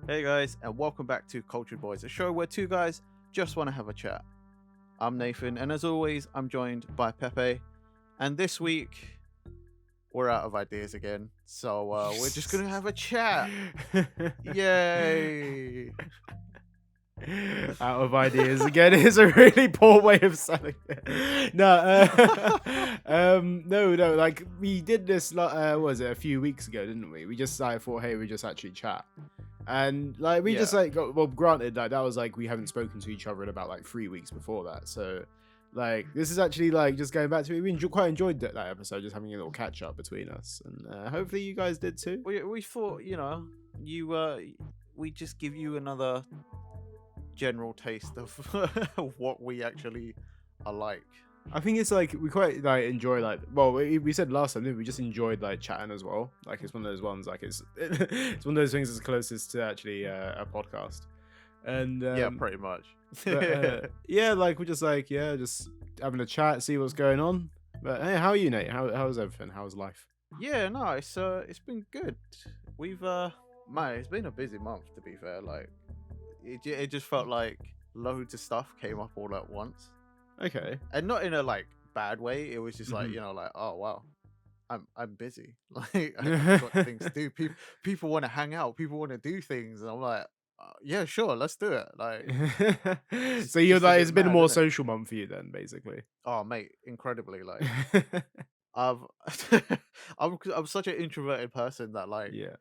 Hey guys, and welcome back to Cultured Boys, a show where two guys just want to have a chat. I'm Nathan, and as always, I'm joined by Pepe. And this week, we're out of ideas again, so we're just gonna have a chat. Yay! Out of ideas again is a really poor way of selling it. No, no. Like we did this. What was it a few weeks ago, didn't we? We just thought, hey, we just actually chat, and like we just Yeah, like got, well, granted, like that was like we haven't spoken to each other in about like 3 weeks before that, so. Like this is actually like just going back to it. We quite enjoyed that episode, just having a little catch up between us, and hopefully you guys did too. we thought we just give you another general taste of what we actually are like. I think it's like we quite like enjoy like we said last time, didn't we? We just enjoyed like chatting as well. Like it's one of those ones like it's one of those things that's closest to actually a podcast. And Yeah, pretty much. yeah, like we're just like just having a chat, see what's going on. But hey, how are you, Nate? How's everything? How's life? Yeah, no, it's been good. We've man, it's been a busy month to be fair. Like it just felt like loads of stuff came up all at once, Okay. and not in a like bad way. It was just like Mhm. like, oh wow, I'm busy. Like I've got things to do. People want to hang out. People want to do things, and I'm like, yeah, sure, let's do it. Like So you're just a like bit it's been a mad, more isn't it? social month for you then, basically. Oh mate, incredibly. Like I've I'm such an introverted person that like Yeah.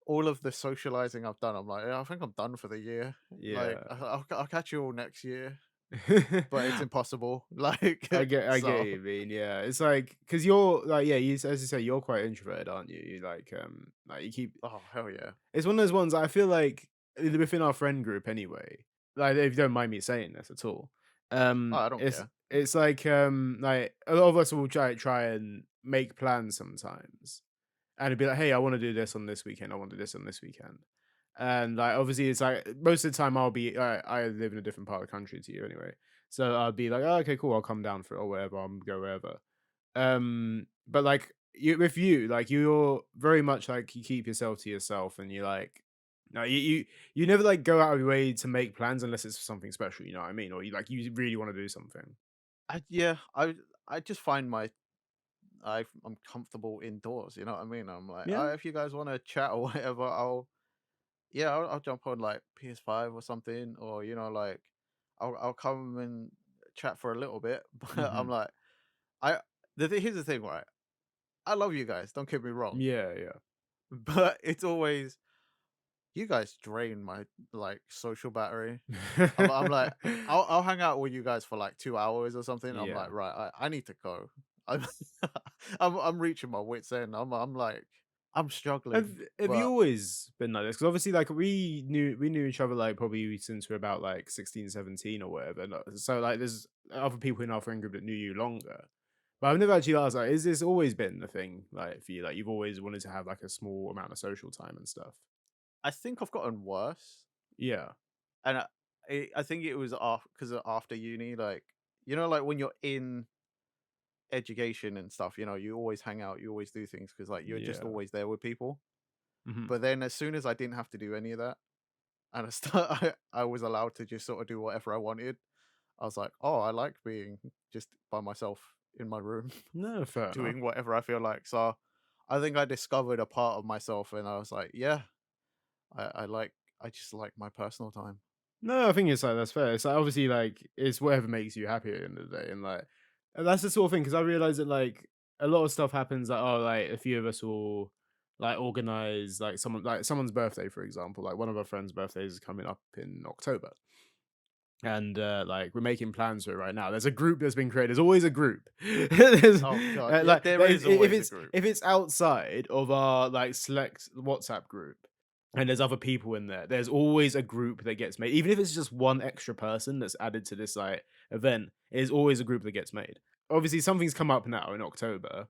all of the socializing I've done, I'm like, yeah, I think I'm done for the year. Like, Yeah. I'll catch you all next year, but it's impossible. Like, I get what so you mean. Yeah, it's like because you're like you as you say you're quite introverted, aren't you? You like you keep. oh hell yeah, It's one of those ones I feel like within our friend group anyway. Like if you don't mind me saying this at all, oh, I don't care. it's like a lot of us will try and make plans sometimes, and it'd be like, hey, I want to do this on this weekend. I want to do this on this weekend. And like obviously it's like most of the time I live in a different part of the country to you anyway. So I'd be like, oh, okay, cool, I'll come down for it or whatever, I'll go wherever. But like with you, like you're very much like you keep yourself to yourself and you like no, you never like go out of your way to make plans unless it's for something special, you know what I mean? Or you really want to do something. Yeah, I just find I'm comfortable indoors. You know what I mean? I'm like, Yeah. if you guys want to chat or whatever, I'll jump on like PS5 or something, or like I'll come and chat for a little bit. But I'm Hmm. like, I here's the thing, right? I love you guys. Don't get me wrong, Yeah, yeah. but it's always you guys drain my like social battery. I'm like, I'll hang out with you guys for like 2 hours or something. I'm Yeah. like, right, I need to go. I'm I'm reaching my wits end. I'm like, I'm Have struggling, have you but always been like this? Because obviously, like we knew each other like probably since we are about like 16, 17 or whatever. So like, there's other people in our friend group that knew you longer. But I've never actually asked like, is this always been the thing like for you? Like you've always wanted to have like a small amount of social time and stuff. I think I've gotten worse. Yeah, And I think it was because after uni, like like when you're in education and stuff, you always hang out, you always do things because like you're just yeah. always there with people. Hmm. But then as soon as I didn't have to do any of that, and I was allowed to just sort of do whatever I wanted. I was like, oh, I like being just by myself in my room, No, fair enough. doing whatever I feel like. So I think I discovered a part of myself, and I was like, yeah, I just like my personal time. No, I think it's like that's fair. It's like obviously like it's whatever makes you happy at the end of the day, and like and that's the sort of thing because I realize that like a lot of stuff happens like oh like a few of us will like organize like someone's birthday for example like one of our friends' birthdays is coming up in October and like we're making plans for it right now. There's a group that's been created. There's always a group. Oh god, yeah, Like there is if always a it's group. if it's outside of our like select WhatsApp group and there's other people in there, there's always a group that gets made. Even if it's just one extra person that's added to this like event, there's always a group that gets made. Obviously, something's come up now in October,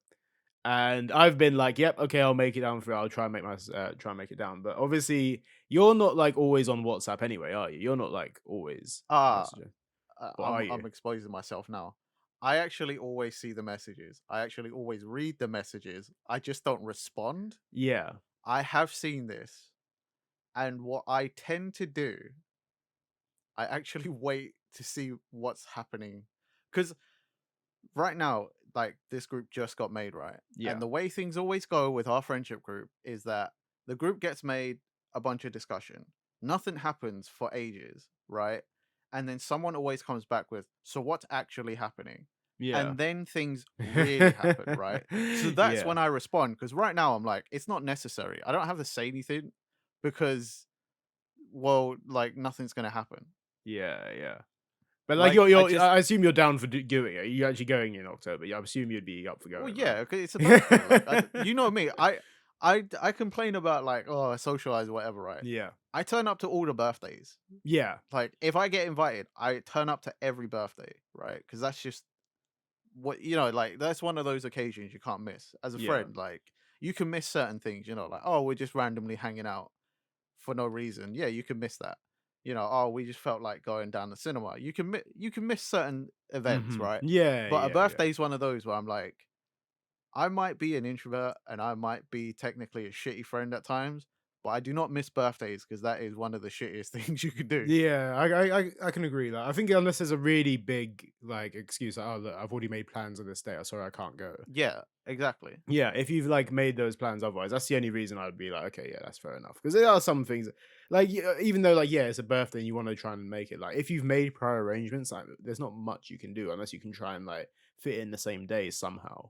and I've been like, "Yep, okay, I'll make it down for it. I'll try and try and make it down." But obviously, you're not like always on WhatsApp anyway, are you? You're not like always Ah, messaging, uh, or are I'm you? I'm exposing myself now. I actually always see the messages. I actually always read the messages. I just don't respond. Yeah. I have seen this, And what I tend to do, I actually wait to see what's happening. Because right now, like this group just got made, right? And Yeah. the way things always go with our friendship group is that the group gets made, a bunch of discussion. Nothing happens for ages, right? And then someone always comes back with, so what's actually happening? Yeah. And then things really happen, right? So that's Yeah. when I respond. Because right now I'm like, it's not necessary. I don't have to say anything because, well, like nothing's going to happen. Yeah, yeah. But like Like, I you're just, I assume you're down for doing it. You're actually going in October. Yeah, I assume you'd be up for well, going, yeah, 'cause it's a birthday. Like, right? you know me. I complain about like, oh, I socialize or whatever, right? Yeah. I turn up to all the birthdays. Yeah. Like, if I get invited, I turn up to every birthday, right? Because that's just what like that's one of those occasions you can't miss. As a Yeah. friend, like you can miss certain things. Like, oh, we're just randomly hanging out for no reason. Yeah, you can miss that. Oh, we just felt like going down the cinema. You can miss certain events, Mhm. right? Yeah, But a yeah, yeah. birthday's one of those where I'm like, I might be an introvert and I might be technically a shitty friend at times, but I do not miss birthdays because that is one of the shittiest things you could do. Yeah, I can agree with that. I think unless there's a really big like excuse, like, oh look, I've already made plans on this day. I'm sorry, I can't go. Yeah, exactly. Yeah, if you've like made those plans otherwise, that's the only reason I'd be like, okay, yeah, that's fair enough. Because there are some things like even though like yeah, it's a birthday and you want to try and make it like if you've made prior arrangements, like there's not much you can do unless you can try and like fit in the same day somehow.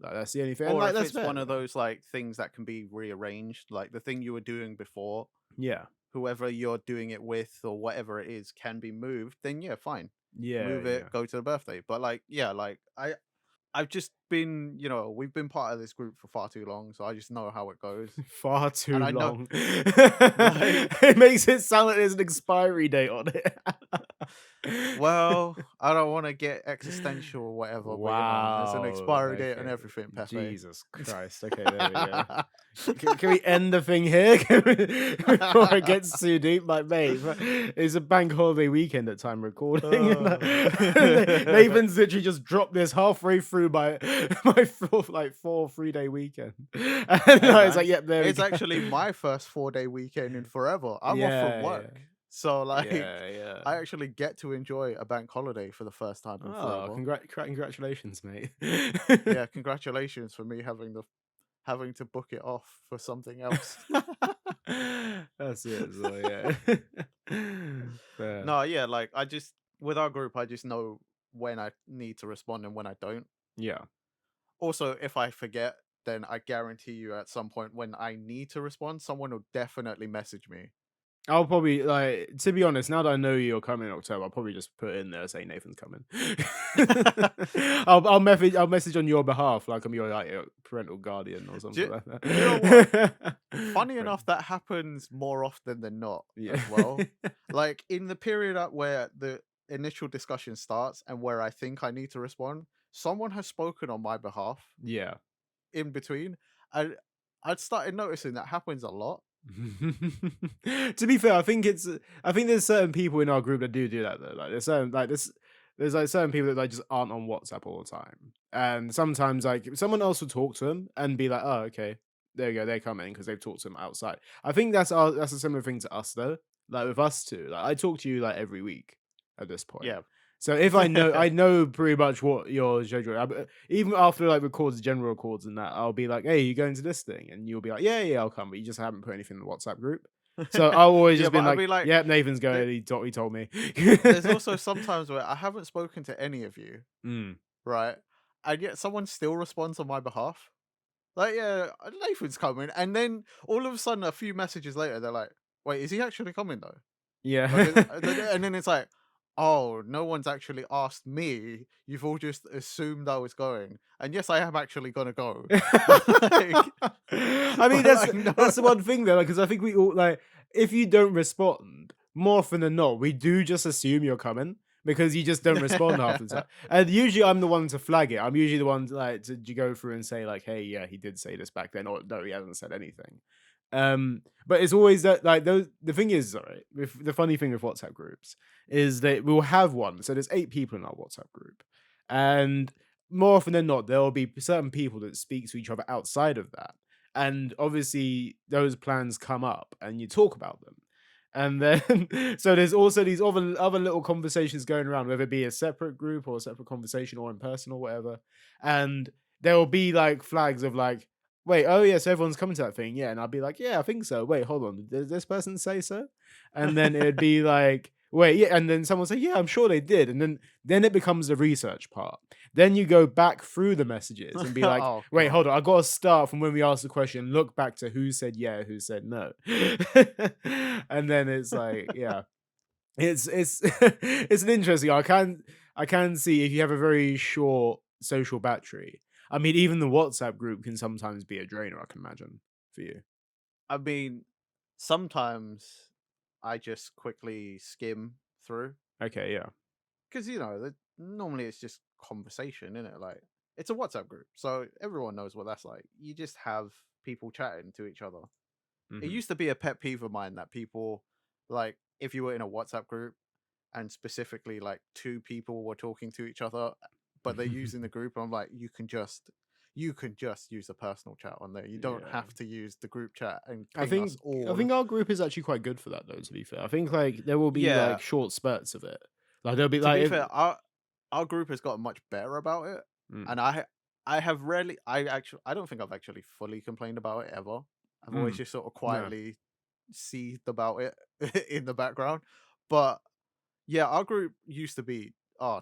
Like that's the only thing. And Or like if that's it's fair. one of those like things that can be rearranged, like the thing you were doing before, Yeah, whoever you're doing it with or whatever it is can be moved, then yeah, fine. yeah, Move it, yeah. go to the birthday. But like, yeah, like I've just been, we've been part of this group for far too long, so I just know how it goes. Far And too I know long. like It makes it sound like there's an expiry date on it. well, I don't want to get existential or whatever, but there's an Wow. expiry date on Okay. everything, Pepe. Jesus Christ. Okay, there we go. Can we end the thing here before it gets too deep? Like, mate, it's a bank holiday weekend at time recording. And Oh. Nathan's literally just dropped this halfway through my four 3-day weekend. And Hey it's man, like, yep, there we it's go. actually my first 4-day weekend in forever. I'm off from Yeah, work. So like yeah, yeah. I actually get to enjoy a bank holiday for the first time in Oh, forever. congratulations, mate. Yeah, congratulations for me having to book it off for something else. That's it. So yeah. Fair. No, yeah, like I just with our group, I just know when I need to respond and when I don't. Yeah. Also, if I forget, then I guarantee you at some point when I need to respond, someone will definitely message me. I'll probably like to be honest. Now that I know you're coming in October, I'll probably just put in there say Nathan's coming. I'll message on your behalf, like I'm your parental guardian or do, something you- like that. do you know what? Funny Right. enough, that happens more often than not Yeah. as well. Like in the period where the initial discussion starts and where I think I need to respond, someone has spoken on my behalf Yeah. in between. And I'd started noticing that happens a lot. To be fair, I think there's certain people in our group that do that though. Like there's certain like this there's like certain people that like just aren't on WhatsApp all the time. And sometimes like someone else will talk to them and be like, "Oh, okay. There you go, they're coming because they've talked to them outside." I think that's a similar thing to us though. Like with us too. Like I talk to you like every week at this point. Yeah. So if I know pretty much what your schedule. Even after like records, general records, and that, I'll be like, "Hey, you going to this thing?" And you'll be like, "Yeah, yeah, I'll come." But you just haven't put anything in the WhatsApp group. So I'll always Yeah, just but been I'd like, be like, "Yep, Nathan's there- going. He told me." there's also sometimes where I haven't spoken to any of you, Mm. right? And yet someone still responds on my behalf. Like, yeah, Nathan's coming. And then all of a sudden, a few messages later, they're like, wait, is he actually coming though? Like, Yeah. and then it's like, oh, no one's actually asked me. You've all just assumed I was going. And yes, I am actually gonna go. Like, I mean, but like, no. that's the one thing though, because I think we all like if you don't respond, more often than not, we do just assume you're coming because you just don't respond half the time. And usually, I'm the one to flag it. I'm usually the one like to go through and say like, "Hey, yeah, he did say this back then," or no, he hasn't said anything. But it's always that like those. The thing is, right, with the funny thing with WhatsApp groups is that we'll have one. So there's 8 people in our WhatsApp group, and more often than not, there will be certain people that speak to each other outside of that. and obviously those plans come up and you talk about them. And then so there's also these other little conversations going around, whether it be a separate group or a separate conversation or in person or whatever. And there will be like flags of like, wait, oh yes, everyone's coming to that thing. Yeah. And I'll be like, yeah, I think so. Wait, hold on. Did this person say so? And then it'd be like, wait, yeah. And then someone say, yeah, I'm sure they did. And then it becomes the research part. Then you go back through the messages and be like, Oh wait, god. hold on. I got to start from when we asked the question, look back to who said yeah, who said no. And then it's like, yeah, it's it's an interesting. I can see if you have a very short social battery. I mean, even the WhatsApp group can sometimes be a drainer. I can imagine for you. I mean, sometimes I just quickly skim through Okay, yeah. because normally it's just conversation, isn't it? Like it's a WhatsApp group, so everyone knows what that's like. You just have people chatting to each other. It Hmm. used to be a pet peeve of mine that people, like, if you were in a WhatsApp group and specifically like two people were talking to each other, but they're using the group, I'm like, you can just use a personal chat on there. You don't Yeah. have to use the group chat and I ping us think I all. think our group is actually quite good for that though, to be fair. I think like there will be Yeah, like short spurts of it. Like there'll be to like be if fair, our group has gotten much better about it, mm, and I have rarely I don't think I've actually fully complained about it ever. I've always mm, just sort of no. quietly seethed about it in the background. But yeah, our group used to be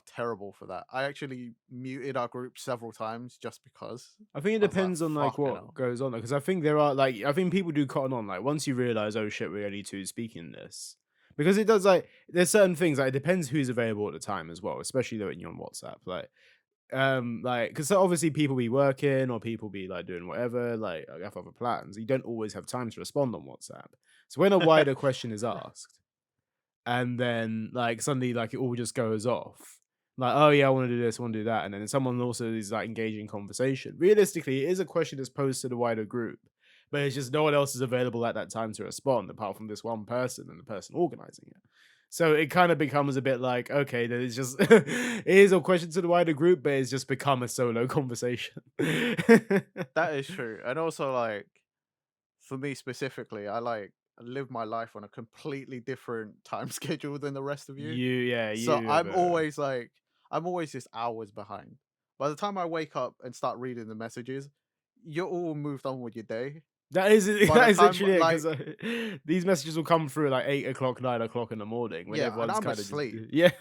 terrible for that. I actually muted our group several times just because I think it I was like, depends on like fucking what hell. goes on because I think there are like I think people do cotton on like once you realize oh shit we're only two speaking this because it does like there's certain things like it depends who's available at the time as well, especially though when you're on WhatsApp like because obviously people be working or people be like doing whatever like have other plans. You don't always have time to respond on WhatsApp. So when a wider question is asked and then like suddenly like it all just goes off. Like, oh yeah, I want to do this, I want to do that, and then someone also is like engaging conversation. Realistically, it is a question that's posed to the wider group, but it's just no one else is available at that time to respond apart from this one person and the person organizing it. So it kind of becomes a bit like, okay, then it's just it is a question to the wider group, but it's just become a solo conversation. That is true. And also, like, for me specifically, I live my life on a completely different time schedule than the rest of you. Yeah, So you have a I'm always just hours behind. By the time I wake up and start reading the messages, you're all moved on with your day. that is By the that is time literally it like because these messages will come through at like 8 o'clock, 9 o'clock in the morning when yeah, and everyone's I'm kind of just asleep. yeah,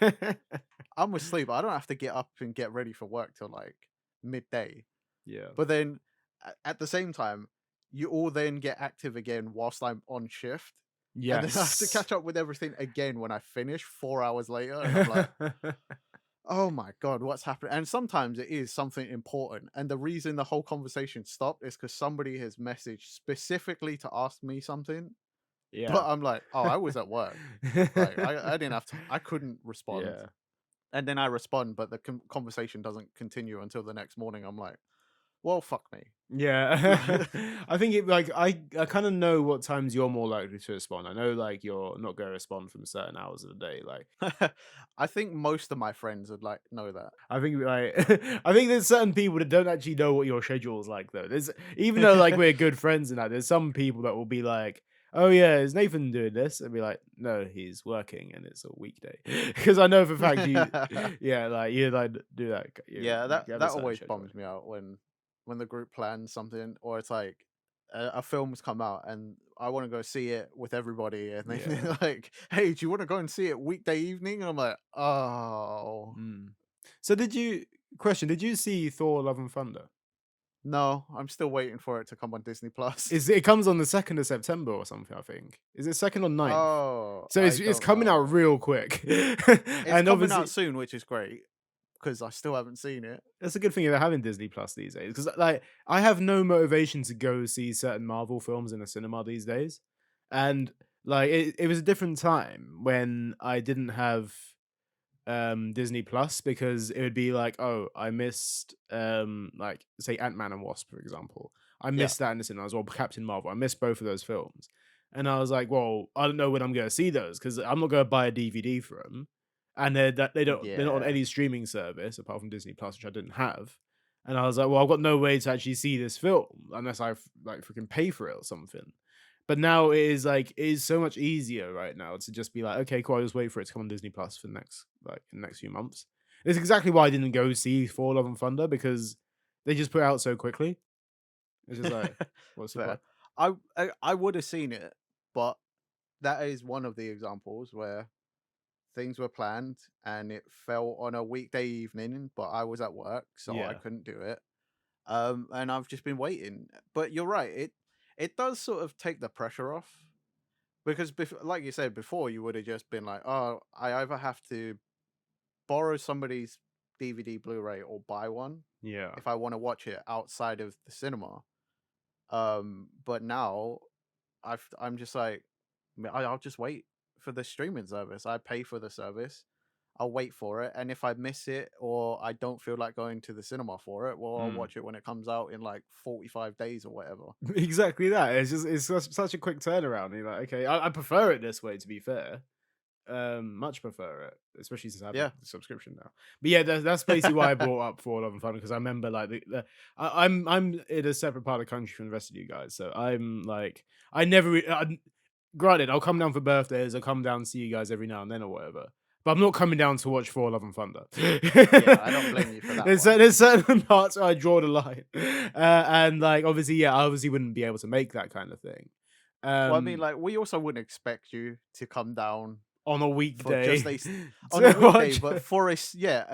I'm asleep. I don't have to get up and get ready for work till like midday. yeah, But then at the same time, you all then get active again whilst I'm on shift. And then I have to yes. catch up with everything again when I finish 4 hours later. And I'm like, oh my God, what's happening? And sometimes it is something important. And the reason the whole conversation stopped is because somebody has messaged specifically to ask me something. But Yeah. I'm like, oh, I was at work. Like, I didn't have to, I couldn't respond. Yeah. And then I respond, but the conversation doesn't continue until the next morning. I'm like, well, fuck me. Yeah. I think it like I kind of know what times you're more likely to respond. I know like you're not going to respond from certain hours of the day. Like I think most of my friends would like know that. I think like I think there's certain people that don't actually know what your schedule is like though. There's even though like we're good friends and that, there's some people that will be like, "Oh yeah, is Nathan doing this?" And be like, "No, he's working and it's a weekday." Because I know for a fact you, yeah, like you like do that. Yeah, You that have a that certain always schedule. bums me out when the group plans something, or it's like a film's come out and I want to go see it with everybody, and then Yeah. they're like, "Hey, do you want to go and see it weekday evening?" And I'm like, "Oh, Mm. So did you question? Did you see Thor: Love and Thunder? no, I'm still waiting for it to come on Disney Plus." Is it comes on the 2nd of September or something? I think is it second or ninth? Oh, So I it's don't coming out know. real quick, It's and coming out obviously soon, which is great because I still haven't seen it. that's a good thing they're having Disney Plus these days. Because like I have no motivation to go see certain Marvel films in a cinema these days, and like it was a different time when I didn't have Disney Plus because it would be like, oh, I missed like say Ant-Man and Wasp, for example. I Yeah, missed that in the cinema as well, Captain Marvel. I missed both of those films. And I was like, well, I don't know when I'm gonna see those because I'm not gonna buy a DVD for them. And they're not on yeah. any streaming service apart from Disney Plus, which I didn't have. And I was like, well, I've got no way to actually see this film unless I like freaking pay for it or something. But now it is so much easier right now to just be like, okay, cool, I'll just wait for it to come on Disney Plus for the next in the next few months. It's exactly why I didn't go see Thor Love and Thunder, because they just put it out so quickly. It's just like, what's the Fair. point? I would have seen it, but that is one of the examples where things were planned and it fell on a weekday evening, but I was at work, so I Yeah. couldn't do it. And I've just been waiting. But you're right, it does sort of take the pressure off because, like you said before, you would have just been like, oh, I either have to borrow somebody's DVD, Blu-ray, or buy one Yeah. if I want to watch it outside of the cinema. But now I'm just like, I'll just wait for the streaming service. I pay for the service. I'll wait for it, and if I miss it or I don't feel like going to the cinema for it, well, I'll Mm. watch it when it comes out in like 45 days or whatever. Exactly that. It's such a quick turnaround. You're like, okay, I prefer it this way, to be fair. Much prefer it, especially since I have a Yeah. subscription now. But yeah, that's basically why I brought up For Love and Fun, because I remember like I'm in a separate part of the country from the rest of you guys, so I'm like I never. Granted, I'll come down for birthdays. I'll come down and see you guys every now and then or whatever. But I'm not coming down to watch For Love and Thunder. Yeah, I don't blame you for that one. There's certain parts where I draw the line, and like obviously, yeah, I obviously wouldn't be able to make that kind of thing. Well, I mean, Um, like, we also wouldn't expect you to come down on a for weekday just on a to weekday, watch, but for a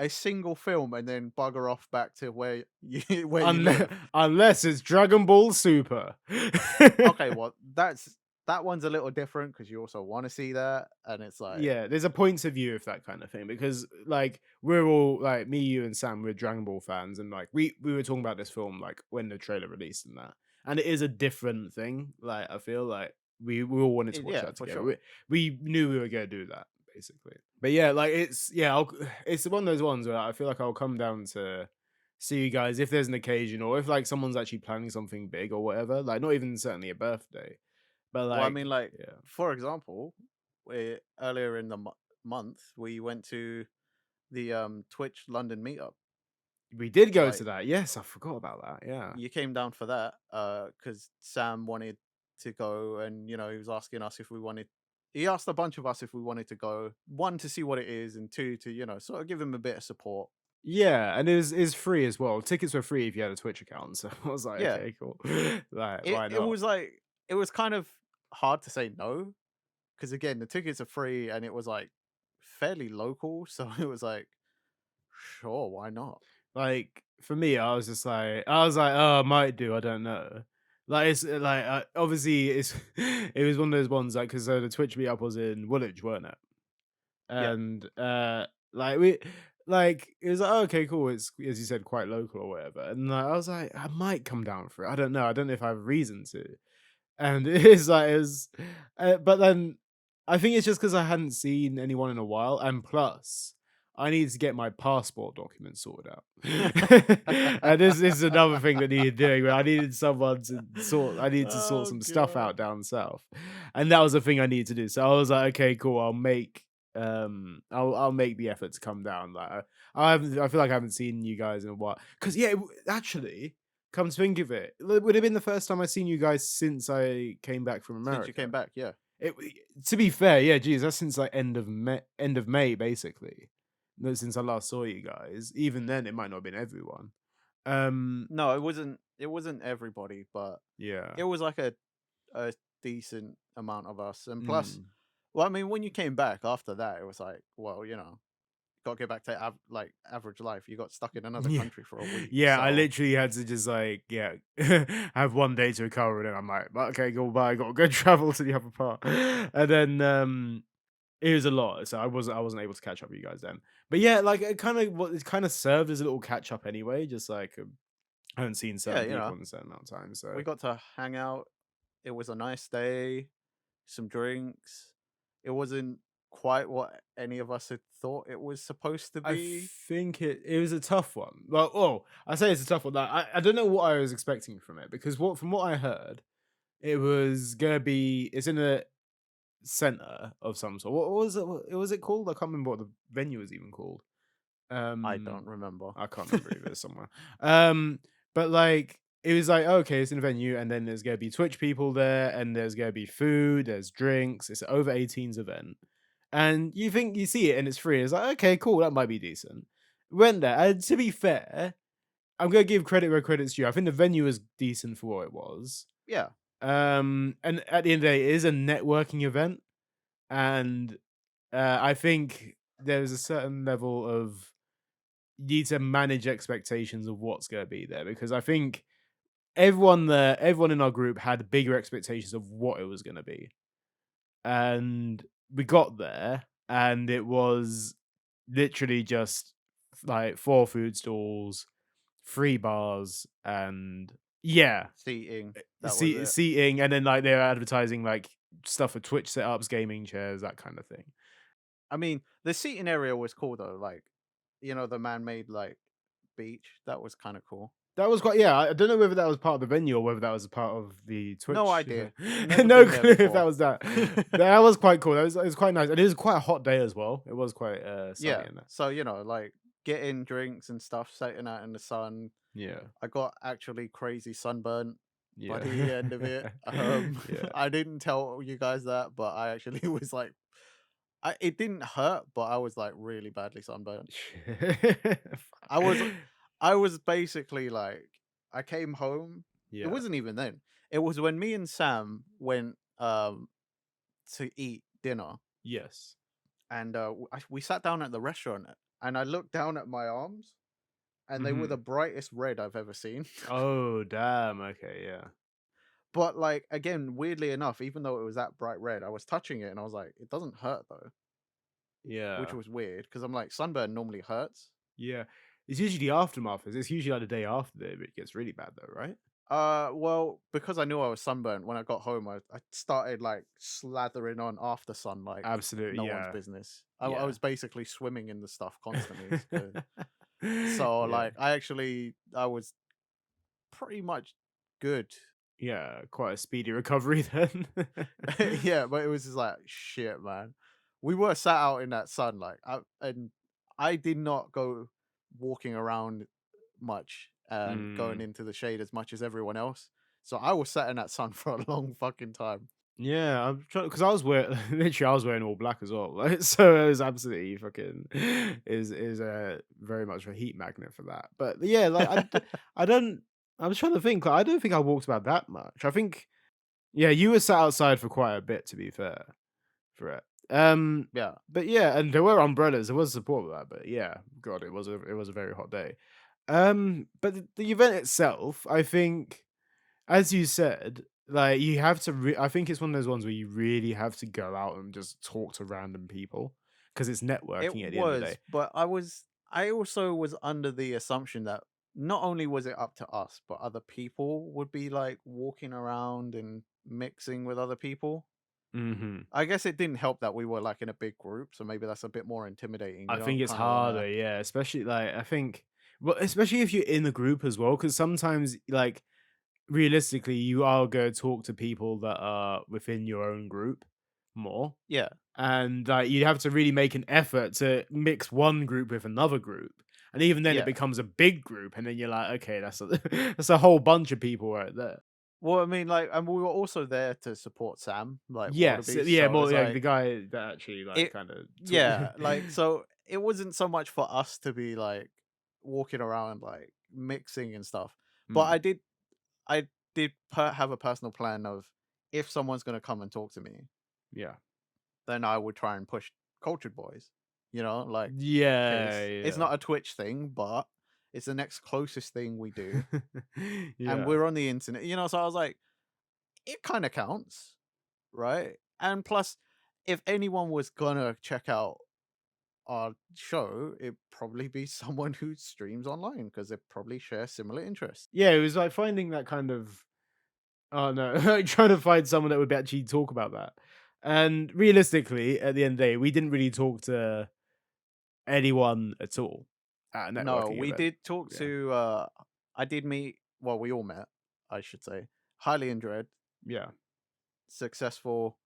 single film, and then bugger off back to where you where you unless, live. unless it's Dragon Ball Super. Okay, well, that one's a little different because you also want to see that, and it's like, Yeah, there's a point of view of that kind of thing, because like we're all like me, you, and Sam. We're Dragon Ball fans, and like we were talking about this film like when the trailer released and that, and it is a different thing. Like I feel like we all wanted to watch yeah, that for together. sure. We knew we were gonna do that basically. But yeah, like it's one of those ones where I feel like I'll come down to see you guys if there's an occasion, or if like someone's actually planning something big or whatever. Like not even certainly a birthday, but Well, I like mean, like, yeah. for example, earlier in the month we went to the Twitch London meetup. We did go to Like, that. Yes, I forgot about that. Yeah. you came down for that because Sam wanted to go, and he was asking us if we wanted. He asked a bunch of us if we wanted to go. One, to see what it is, and two, to sort of give him a bit of support. Yeah, and it is free as well. Tickets were free if you had a Twitch account, so I was like, Yeah, okay, cool. Like, it why it not? was like it was kind of hard to say no because again the tickets are free and it was like fairly local, so it was like sure, why not? Like for me, I was like, oh, I might do. I don't know. Like it's like obviously it's it was one of those ones like because the Twitch meetup was in Woolwich, weren't it? Yeah, And like we like it was like, oh, okay, cool. It's as you said, quite local or whatever. And like, I was like, I might come down for it. I don't know. I don't know if I have a reason to. And it is like but then I think it's just because I hadn't seen anyone in a while, and plus I needed to get my passport documents sorted out. And this is another thing that needed doing. Where I needed to sort oh some stuff god. out down south, and that was the thing I needed to do. So I was like, okay, cool. I'll make the effort to come down. Like I feel like I haven't seen you guys in a while. Because yeah, actually, come to think of it, it would have been the first time I've seen you guys since I came back from Since you America. came back, yeah. To be fair, yeah, geez, that's since like end of May, basically. No, since I last saw you guys. Even then, it might not have been everyone. No, it wasn't everybody, but Yeah. it was like a decent amount of us. And plus, Mm. well, I mean, when you came back after that, it was like, well, got to get back to like average life. You got stuck in another Yeah. country for a week, Yeah, I so literally had to just like, yeah, have one day to recover, and then I'm like, okay, go bye, I gotta go travel to the other part. And then it was a lot. So I wasn't able to catch up with you guys then. But yeah, like it kind of served as a little catch up anyway, just like I haven't seen yeah, certain people in a certain amount of time. So we got to hang out. It was a nice day, some drinks. It wasn't quite what any of us had thought it was supposed to I be. think it was a tough one. Well, oh, I say it's a tough one. Like, I don't know what I was expecting from it, because from what I heard, it was gonna be it's in a center of some sort. What was it? What was it called? I can't remember what the venue was even called. I don't Um, remember. I can't remember either somewhere. Um, but like it was like okay, it's in a venue, and then there's gonna be Twitch people there, and there's gonna be food, there's drinks. It's an over 18s event, and you think you see it and it's free. It's like okay, cool, that might be decent. Went there, and to be fair, I'm gonna give credit where credit's due. I think the venue was decent for what it was. Yeah. And at the end of the day, it is a networking event, and I think there's a certain level of you need to manage expectations of what's going to be there because I think everyone in our group had bigger expectations of what it was going to be, and we got there, and it was literally just like four food stalls, three bars, and yeah, Seating. That was it. seating, and then like they were advertising like stuff for Twitch setups, gaming chairs, that kind of thing. I mean, the seating area was cool though. Like, the man-made like beach. That was kind of cool. That was quite yeah. I don't know whether that was part of the venue or whether that was a part of the No Twitch idea. event. Never No been there clue if that before. was that. That was quite cool. It was quite nice, and it was quite a hot day as well. It was quite sunny Yeah. in that. So, like getting drinks and stuff, sitting out in the sun. Yeah, I got actually crazy sunburnt by yeah, the end of it. yeah. I didn't tell you guys that, but I actually was like, it didn't hurt, but I was like really badly sunburnt. I was, I was basically like, I came home. It Yeah. wasn't even then. It was when me and Sam went to eat dinner, Yes. and we sat down at the restaurant, and I looked down at my arms, and they were the Mhm. brightest red I've ever seen. Oh, damn. Okay, yeah. But like again, weirdly enough, even though it was that bright red, I was touching it and I was like, it doesn't hurt though, which Yeah. was weird because I'm like, sunburn normally hurts. Yeah. It's usually the aftermath. It's usually like the day after that it gets really bad though, right? Well, because I knew I was sunburnt when I got home, I started like slathering on after sun like Absolutely, no one's yeah. business. I Yeah. was basically swimming in the stuff constantly. So Yeah. like, I was pretty much good. Yeah, quite a speedy recovery then. Yeah, but it was just like shit, man. We were sat out in that sun, like, and I did not go walking around much and going Mm. into the shade as much as everyone else. So I was sat in that sun for a long fucking time. Yeah, I'm trying because I was wearing literally I was wearing all black as well. Like, so it was absolutely fucking is very much a heat magnet for that. But yeah, like I don't I was trying to think. Like, I don't think I walked about that much. I think yeah, you were sat outside for quite a bit to be fair for it. Yeah, But yeah, and there were umbrellas. There was support with that. But yeah, God, it was a very hot day. But the event itself, I think, as you said, like you have to. I think it's one of those ones where you really have to go out and just talk to random people because it's it networking at the end of the was, day. but I also was under the assumption that not only was it up to us, but other people would be like walking around and mixing with other people. Hmm. I guess it didn't help that we were like in a big group, so maybe that's a bit more intimidating. I You don't think it's kind of want to. harder, yeah. Especially like I think, well, especially if you're in a group as well, because sometimes like realistically, you are going to talk to people that are within your own group more. Yeah. And you have to really make an effort to mix one group with another group. And even then, it Yeah. becomes a big group. And then you're like, okay, that's a, that's a whole bunch of people right there. Well, I mean, like, and we were also there to support Sam, like Yes. Wildebeest. Yeah. So More it's like like the guy that actually, like, it. kind of took. Yeah, like so it wasn't so much for us to be like walking around like mixing and stuff, but Mm, I did have a personal plan of if someone's gonna come and talk to me, yeah. then I would try and push Cultured Boys. Like Yeah. because it's Yeah. not a Twitch thing, but it's the next closest thing we do, and Yeah. we're on the internet. So I was like, it kind of counts, right? And plus, if anyone was gonna check out our show, it'd probably be someone who streams online because they probably share similar interests. Yeah. It was like finding that kind of. Oh no, like trying to find someone that would actually talk about that. And realistically, at the end of the day, we didn't really talk to anyone at all at a No, networking we event. did talk Yeah. to. I did meet. Well, we all met. I should say, highly in dread, Yeah. successful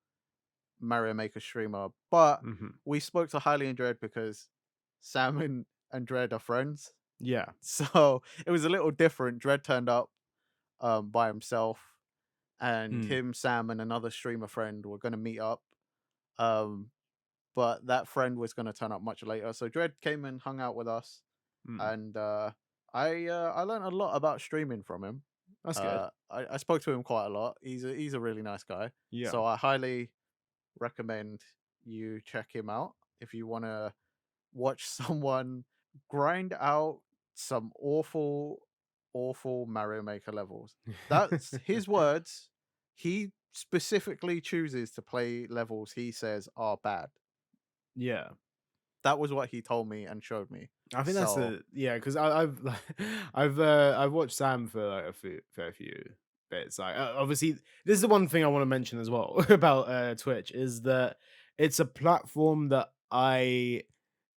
Mario Maker streamer, but Mhm. we spoke to highly in dread because Sam and and Dread are friends. Yeah. So it was a little different. Dread turned up by himself, and Mm, him, Sam, and another streamer friend were going to meet up. Um, but that friend was going to turn up much later. So Dread came and hung out with us, mm. and I learned a lot about streaming from him. That's good. I spoke to him quite a lot. He's a really nice guy. Yeah. So I highly recommend you check him out if you want to watch someone grind out some awful Mario Maker levels. That's his words. He specifically chooses to play levels he says are bad. Yeah. That was what he told me and showed me. I think that's So, the yeah, because I've I've watched Sam for like a fair few bits. Like obviously, this is the one thing I want to mention as well about Twitch is that it's a platform that I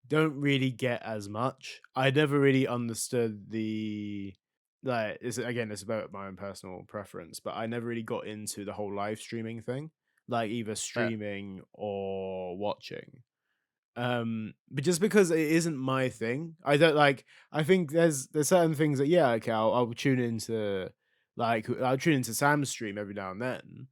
don't really get as much. I never really understood the like. It's again, it's about my own personal preference, but I never really got into the whole live streaming thing, like either fair. streaming or watching. But just because it isn't my thing, I don't like. I think there's certain things that yeah, okay, I'll tune into I'll tune into Sam's stream every now and then.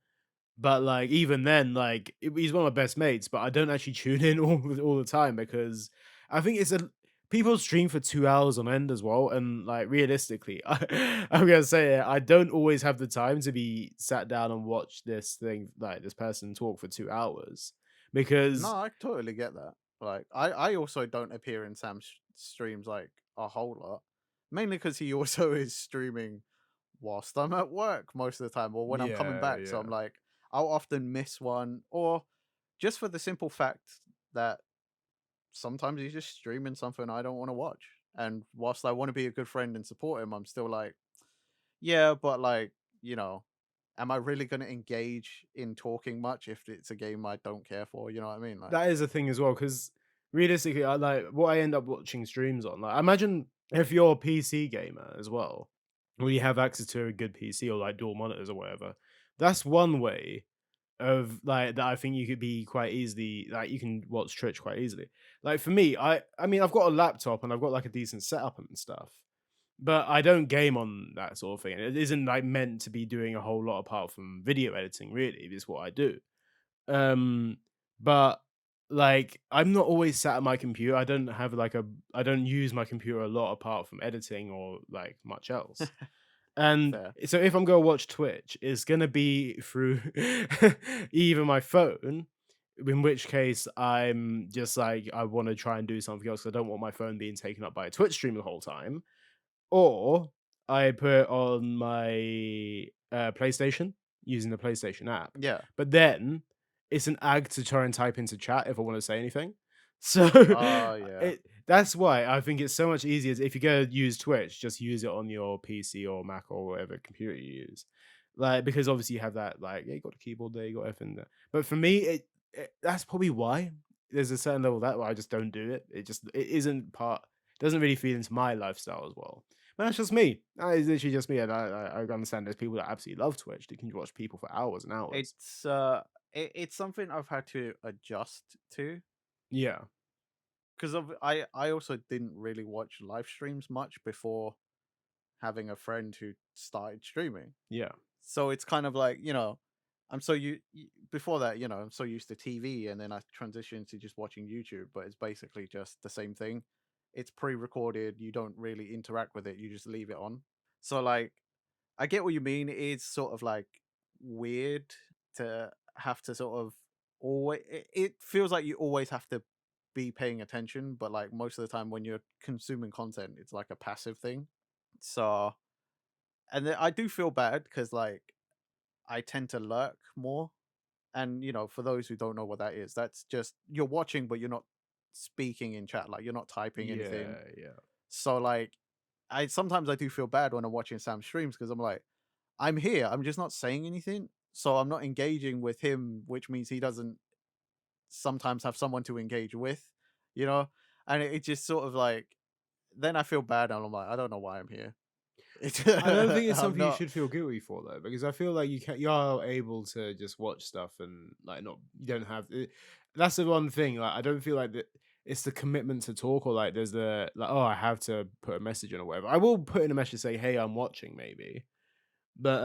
But like even then, like he's one of my best mates, but I don't actually tune in all the time because I think it's a people stream for 2 hours on end as well, and like realistically, I'm gonna say it, I don't always have the time to be sat down and watch this thing like this person talk for 2 hours No, because I totally get that. Like, I also don't appear in Sam's streams like a whole lot, mainly because he also is streaming whilst I'm at work most of the time, or when I'm coming yeah, back. So I'm yeah. like, I'll often miss one, or just for the simple fact that sometimes he's just streaming something I don't want to watch. And whilst I want to be a good friend and support him, I'm still like, yeah, but like, you know, am I really going to engage in talking much if it's a game I don't care for? You know what I mean? Like, That is a thing as well, because realistically, I like what I end up watching streams on. Like, imagine if you're a PC gamer as well, or you have access to a good PC or like dual monitors or whatever. That's one way of like that I think you could be quite easily like you can watch Twitch quite easily. Like for me, I mean I've got a laptop and I've got like a decent setup and stuff. But I don't game on that sort of thing. It isn't like meant to be doing a whole lot apart from video editing, really, is what I do. Um, but like I'm not always sat at my computer. I don't use my computer a lot apart from editing or like much else. And fair. so if I'm gonna watch Twitch, it's gonna be through either my phone, in which case I'm just like I want to try and do something else. I don't want my phone being taken up by a Twitch stream the whole time. Or I put it on my, PlayStation using the PlayStation app. Yeah. But then it's an ag to try and type into chat if I wanna say anything. So, Oh, yeah. that's why I think it's so much easier if you're gonna use Twitch, just use it on your PC or Mac or whatever computer you use. Like, because obviously you have that, like, yeah, you got a keyboard there, you got everything there. But for me, it that's probably why. There's a certain level of that where I just don't do it. It isn't part doesn't really feed into my lifestyle as well. But that's just me. That is literally just me, and I understand there's people that absolutely love Twitch. They can watch people for hours and hours. It's something I've had to adjust to Yeah, because of I also didn't really watch live streams much before having a friend who started streaming. yeah, So it's kind of like, I'm so before that, I'm so used to TV, and then I transitioned to just watching YouTube, but it's basically just the same thing. It's pre-recorded, you don't really interact with it, you just leave it on. So like I get what you mean. It is sort of like weird to have to sort of always. It feels like you always have to be paying attention, but like most of the time when you're consuming content, it's like a passive thing. So, and then I do feel bad because like I tend to lurk more. And for those who don't know what that is, that's just you're watching, but you're not speaking in chat. Like you're not typing anything. yeah, yeah. So like, I do feel bad when I'm watching Sam streams because I'm like, I'm here. I'm just not saying anything. So I'm not engaging with him, which means he doesn't sometimes have someone to engage with, you know? And it just sort of like, then I feel bad and I'm like, I don't know why I'm here. It's, I don't think it's I'm something you not. should feel guilty for though, because I feel like you are able to just watch stuff and like not you don't have. That's the one thing. Like I don't feel like that. it's the commitment to talk, or like there's the like, oh, I have to put a message in or whatever. I will put in a message say, hey, I'm watching maybe. But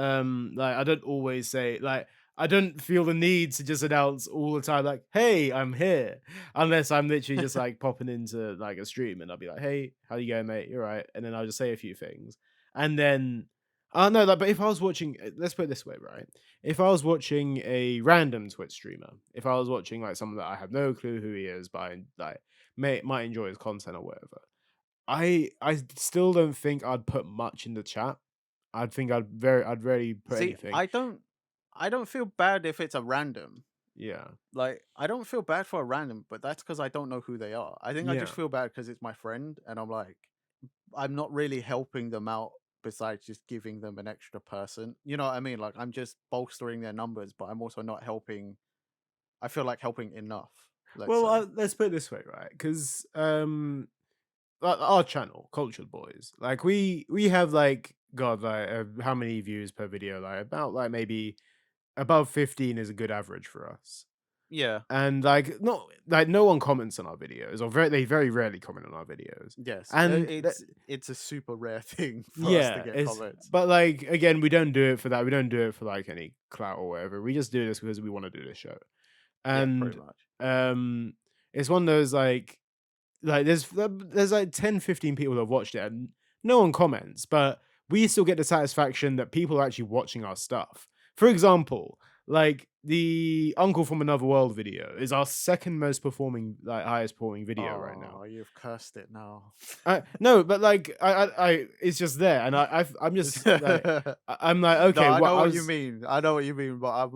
like I don't always say like I don't feel the need to just announce all the time like, "Hey, I'm here," unless I'm literally just like popping into like a stream and I'll be like, "Hey, how you going, mate? You're right," and then I'll just say a few things, and then no, like, but if I was watching, let's put it this way, right? If I was watching a random Twitch streamer, if I was watching like someone that I have no clue who he is, but I like might enjoy his content or whatever, I still don't think I'd put much in the chat. I'd rarely put See, anything. I don't feel bad if it's a random. Yeah. Like, I don't feel bad for a random, but that's because I don't know who they are. I think I just Yeah. feel bad because it's my friend, and I'm like, I'm not really helping them out besides just giving them an extra person. You know what I mean? Like, I'm just bolstering their numbers, but I'm also not helping. I feel like helping enough, let's Well, say. let's put it this way, right? Because like our channel, Cultured Boys, like we have like God, like how many views per video? Like about like maybe above 15 is a good average for us. Yeah. And like not like no one comments on our videos, or they very rarely comment on our videos. Yes. And It's a super rare thing for us to yeah, get it's comments. but like again, we don't do it for that. We don't do it for like any clout or whatever. We just do this because we want to do this show. Yeah, pretty And much. um it's one of those like there's like 10, 15 people that have watched it and no one comments, but we still get the satisfaction that people are actually watching our stuff. For example, like the Uncle from Another World video is our second most performing, like highest performing video right now. Oh, you've cursed it now. No, but like it's just there, and I'm just like I'm like No, okay, I what know I what you was. mean. I know what you mean, but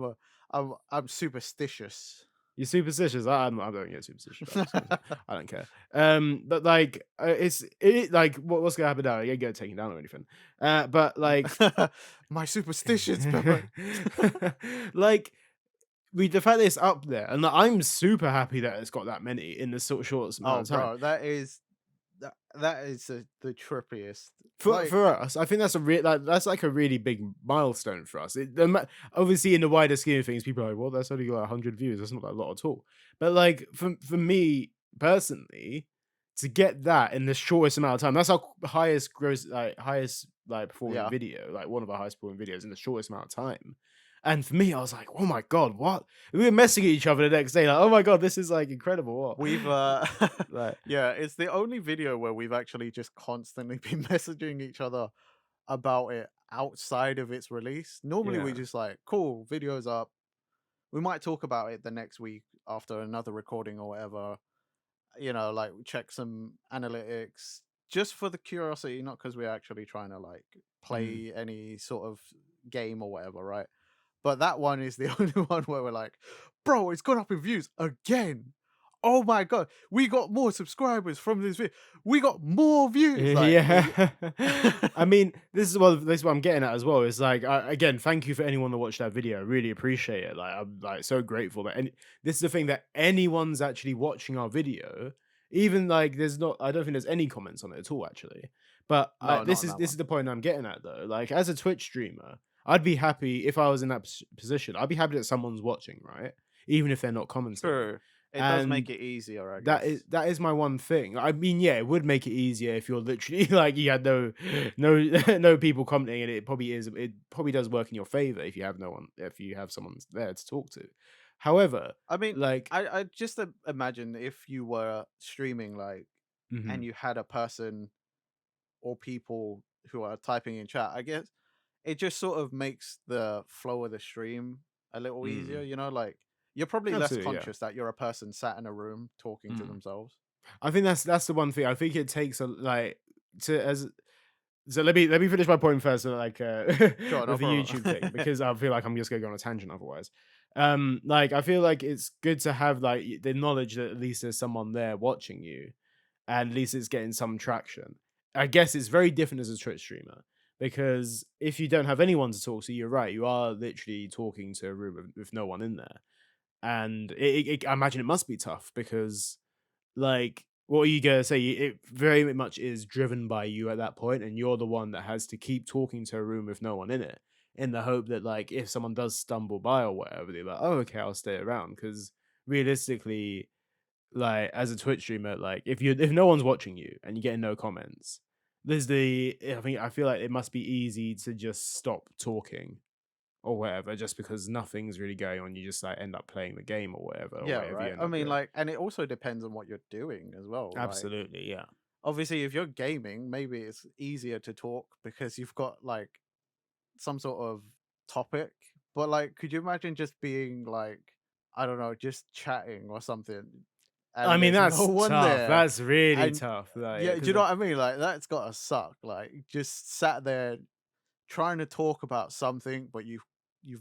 I'm superstitious. You're superstitious. I don't get superstitious about this. I don't care. But like, like what's gonna happen now? You ain't gonna take it down or anything. But like, My superstitions, Pepe. like the fact that it's up there, and like, I'm super happy that it's got that many in this sort of shortest amount Oh, of time. bro, that is the trippiest. For Like, us, I think that's like a really big milestone for us. Obviously, in the wider scheme of things, people are like, "Well, that's only got 100 views. That's not a lot at all." But like for me personally, to get that in the shortest amount of time, that's our highest gross, like highest like performing yeah, video, like one of our highest performing videos in the shortest amount of time. And for me, I was like, "Oh my god, what?" We were messaging each other the next day, like, "Oh my god, this is like incredible." What? we've Like, yeah, it's the only video where we've actually just constantly been messaging each other about it outside of its release. Normally, we yeah. just like, cool, videos up. We might talk about it the next week after another recording or whatever. You know, like check some analytics just for the curiosity, not because we're actually trying to like Mm. play any sort of game or whatever, right? But that one is the only one where we're like, bro, it's gone up in views again. Oh my god, we got more subscribers from this video. We got more views. Like, Yeah. I mean, this is what I'm getting at as well. It's like again, thank you for anyone that watched that video. I really appreciate it. Like I'm like so grateful that this is the thing that anyone's actually watching our video. Even like there's not I don't think there's any comments on it at all actually. But no, not this on is that this one. is the point I'm getting at though. Like as a Twitch streamer, I'd be happy if I was in that position. I'd be happy that someone's watching, right? Even if they're not commenting. True. It does make And it easier, I that guess. is my one thing. I mean, yeah, it would make it easier if you're literally like you had no no people commenting, and it probably does work in your favor if you have no one if you have someone there to talk to. However, I mean, like, I just imagine if you were streaming like and mhm, you had a person or people who are typing in chat, I guess it just sort of makes the flow of the stream a little easier, mm, you know, like you're probably less absolutely, yeah. conscious that you're a person sat in a room talking to Mm. themselves. I think that's the one thing. I think it takes a like to as so let me finish my point first, so like Sure, no with the problem. YouTube thing, because I feel like I'm just gonna go on a tangent otherwise. Like I feel like it's good to have like the knowledge that at least there's someone there watching you, and at least it's getting some traction. I guess it's very different as a Twitch streamer because if you don't have anyone to talk to, you're right, you are literally talking to a room with no one in there, and I imagine it must be tough because like, what are you gonna say? It very much is driven by you at that point, and you're the one that has to keep talking to a room with no one in it, in the hope that like if someone does stumble by or whatever, they're like, "Oh, okay, I'll stay around." Because realistically, like as a Twitch streamer, like if no one's watching you and you're getting no comments, I feel like it must be easy to just stop talking or whatever, just because nothing's really going on. You just like end up playing the game or Yeah, whatever you right. end I up mean, doing. like, and it also depends on what you're doing as well. Like, Absolutely, yeah. obviously, if you're gaming, maybe it's easier to talk because you've got like some sort of topic. But like, could you imagine just being like, I don't know, just chatting or something, I and mean, there's no that's one tough. there, That's really and tough. Like, yeah, do because you know what I mean? Like, that's gotta suck. Like, just sat there trying to talk about something, but you've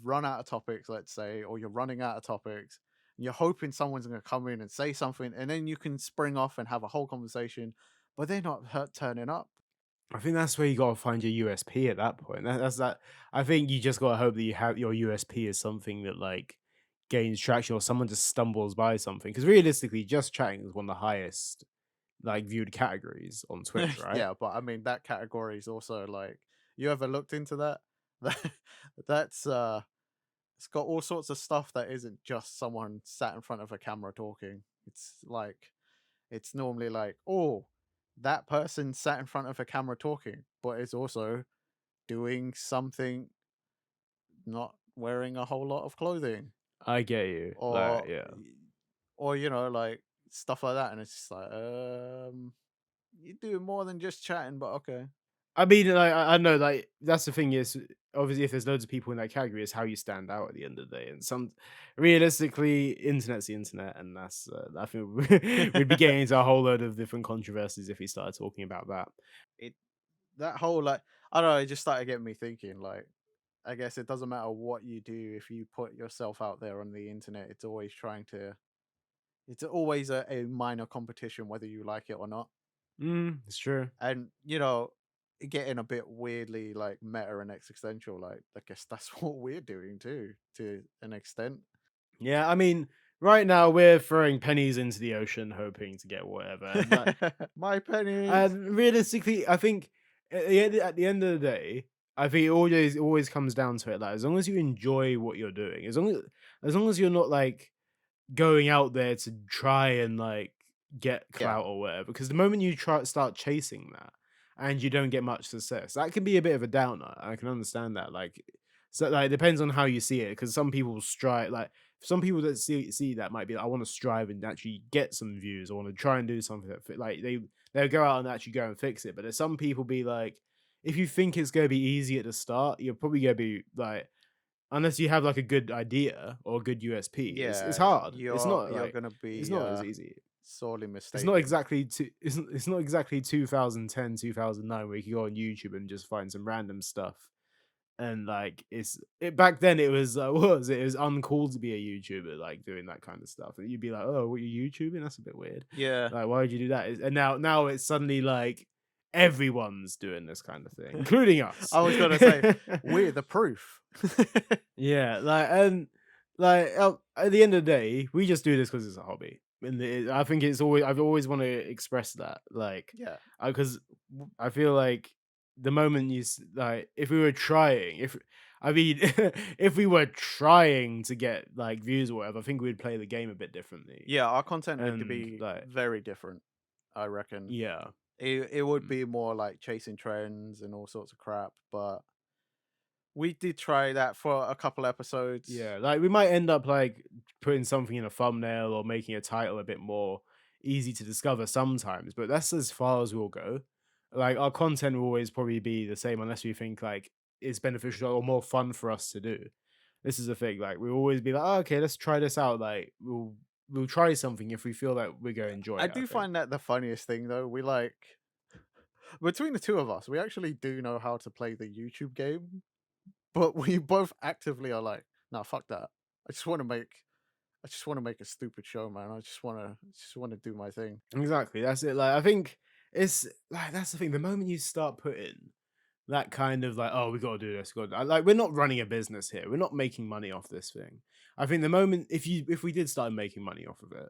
run out of topics, let's say, or you're running out of topics. And you're hoping someone's going to come in and say something, and then you can spring off and have a whole conversation, but they're not turning up. I think that's where you gotta find your USP at that point. That's that. I think you just gotta hope that you have your USP is something that like gains traction, or someone just stumbles by something. Because realistically, just chatting is one of the highest like viewed categories on Twitch, right? Yeah, but I mean that category is also like, you ever looked into that? That that's it's got all sorts of stuff that isn't just someone sat in front of a camera talking. It's like, it's normally like, oh, that person sat in front of a camera talking, but it's also doing something, not wearing a whole lot of clothing, I get you. Like, or yeah. or like stuff like that, and it's just like, you're doing more than just chatting, but okay. I mean, like, I know, like, that's the thing is, obviously, if there's loads of people in that category, it's how you stand out at the end of the day. And realistically, internet's the internet, and I think we'd be getting into a whole load of different controversies if we started talking about that. It That whole, like, I don't know, it just started getting me thinking, like, I guess it doesn't matter what you do, if you put yourself out there on the internet, it's always a minor competition whether you like it or not. It's true. And getting a bit weirdly like meta and existential, like, I guess that's what we're doing too, to an extent. Yeah, I mean, right now we're throwing pennies into the ocean, hoping to get whatever. My pennies. And realistically, I think at the end of the day, I think it always comes down to it. Like, as long as you enjoy what you're doing, as long as you're not like going out there to try and like get Yeah. clout or whatever. Because the moment you try start chasing that and you don't get much success, that can be a bit of a downer. I can understand that. Like, so like it depends on how you see it. Because some people strive like some people that see that might be like, I want to strive and actually get some views. I want to try and do something that like they'll go out and actually go and fix it. But there's some people be like, if you think it's gonna be easy at the start, you're probably gonna be like, unless you have, like, a good idea or a good USP, it's Yeah, hard. you're gonna It's be not as easy. sorely It's not mistaken. exactly it's not exactly 2010, 2009 where you can go on YouTube and just find some random stuff, and, like, back then it was, it was uncool to be a YouTuber, like, doing that kind of stuff, and you'd be like, "Oh, what, you YouTubing? That's a bit weird. Yeah. Like, why would you do that?" And now it's suddenly, like, everyone's doing this kind of thing, including us. I was gonna say, we're the proof. Yeah, like, and like, at the end of the day, we just do this because it's a hobby, and I think I've always want to express that, like, Yeah. because I feel like the moment like, if we were trying, if I mean, if we were trying to get like views or whatever, I think we'd play the game a bit differently, Yeah, our content would and be like, very different, I reckon. yeah. It would Mm. be more like chasing trends and all sorts of crap, but we did try that for a couple episodes. Yeah, like we might end up like putting something in a thumbnail or making a title a bit more easy to discover sometimes, but that's as far as we'll go. Like our content will always probably be the same unless we think like it's beneficial or more fun for us to do. This is the thing, like we'll always be like, oh, okay, let's try this out. Like we'll try something if we feel like we're gonna enjoy I it, I do think. find that the funniest thing though. We like, between the two of us, we actually do know how to play the YouTube game, but we both actively are like, nah, fuck that. I just want to make I just want to make a stupid show, man. I just want to do my thing. Exactly. That's it. Like I think it's like that's the thing. The moment you start putting that kind of like, oh, we got to do this. Like, we're not running a business here. We're not making money off this thing. I think the moment if we did start making money off of it,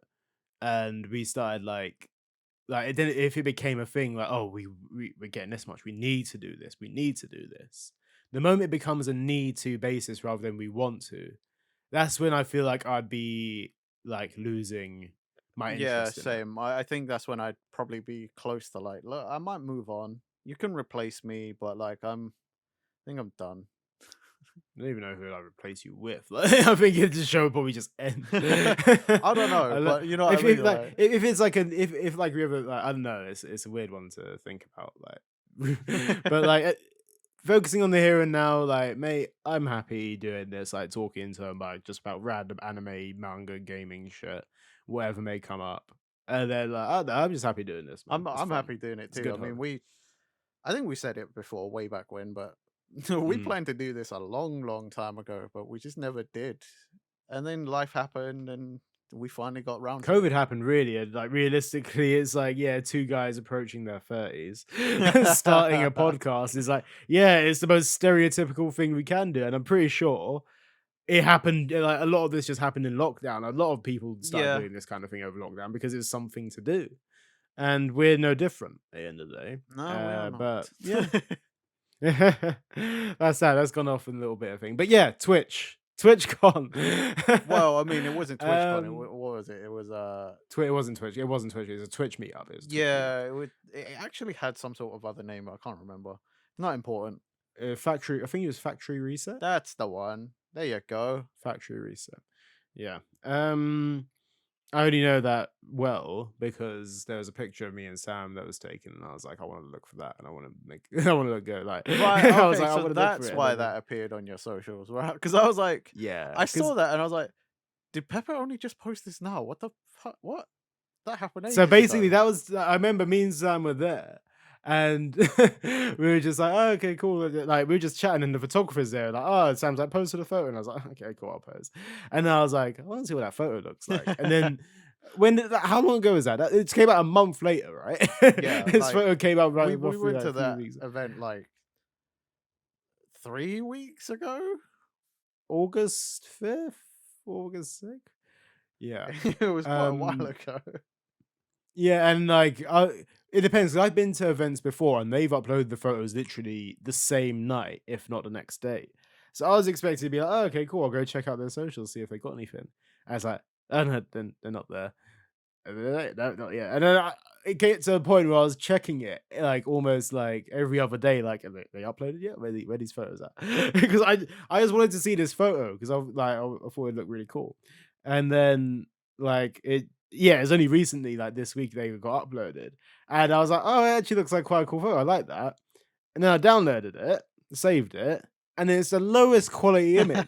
and we started then if it became a thing, like, oh, we're getting this much, we need to do this. We need to do this. The moment it becomes a need to basis rather than we want to, that's when I feel like I'd be like losing. my Yeah, interest in it. same. I think that's when I'd probably be close to like, look, I might move on. You can replace me, but like I think I'm done. I don't even know who I'd replace you with. Like, I think the show would probably just end. I don't know, I lo- but you know what I if mean, like like if it's like an if like we ever like, I don't know, it's a weird one to think about. Like, but like focusing on the here and now, like, mate, I'm happy doing this, like talking to them like just about random anime, manga, gaming shit, whatever may come up. And then like, I don't know, I'm just happy doing this, man. It's I'm fun. happy doing it It's a too. I good mean, hobby. I think we said it before way back when, but we Mm. planned to do this a long time ago, but we just never did. And then life happened and we finally got round to COVID happened really, and like realistically, it's like, yeah, two guys approaching their 30s starting a it. podcast is like, yeah, it's the most stereotypical thing we can do. And I'm pretty sure it happened like a lot of this just happened in lockdown. A lot of people started Yeah. doing this kind of thing over lockdown because it's something to do. And we're no different at the end of the day. No, we are not. But yeah, that's that. That's gone off a little bit of thing. But yeah, Twitch. TwitchCon. Well, I mean, it wasn't TwitchCon. um What was it? It was it wasn't Twitch. It wasn't Twitch. It was a Twitch meetup. It was a Twitch meetup. yeah. It actually had some sort of other name, but I can't remember. Not important. Factory. I think it was Factory Reset. That's the one. There you go. Factory Reset. Yeah. I only know that well because there was a picture of me and Sam that was taken, and I was like, I want to look for that, and I want to make, I want to look good. Like, Right. I was Okay. like, I So want to look for that's it. why that appeared on your socials, right? Because I was like, Yeah, I because saw that and I was like, did Pepper only just post this now? What the fuck? What? That happened so ages basically ago. that was. I remember me and Sam were there. And we were just like, oh, okay, cool. Like we were just chatting, and the photographer's there. Like, oh, Sam's like, posted a photo, and I was like, okay, cool, I'll post. And then I was like, I want to see what that photo looks like. And then how long ago was that? It came out a month later, right? Yeah. This Like photo came out we roughly went like to a few that weeks. event like 3 weeks ago. August 5th, August 6th. Yeah. It was quite a while Um, ago. yeah, and like it depends. 'Cause I've been to events before and they've uploaded the photos literally the same night, if not the next day. So I was expecting to be like, oh, okay, cool, I'll go check out their socials, see if they got anything. And I was like, oh no, they're not there. And they're like, no, not yet. And then it came to a point where I was checking it like almost like every other day, like are they uploaded yet? Where these photos at? Because I just wanted to see this photo because I thought it looked really cool. And then like it's only recently, like this week, they got uploaded. And I was like, oh, it actually looks like quite a cool photo. I like that. And then I downloaded it, saved it, and it's the lowest quality image.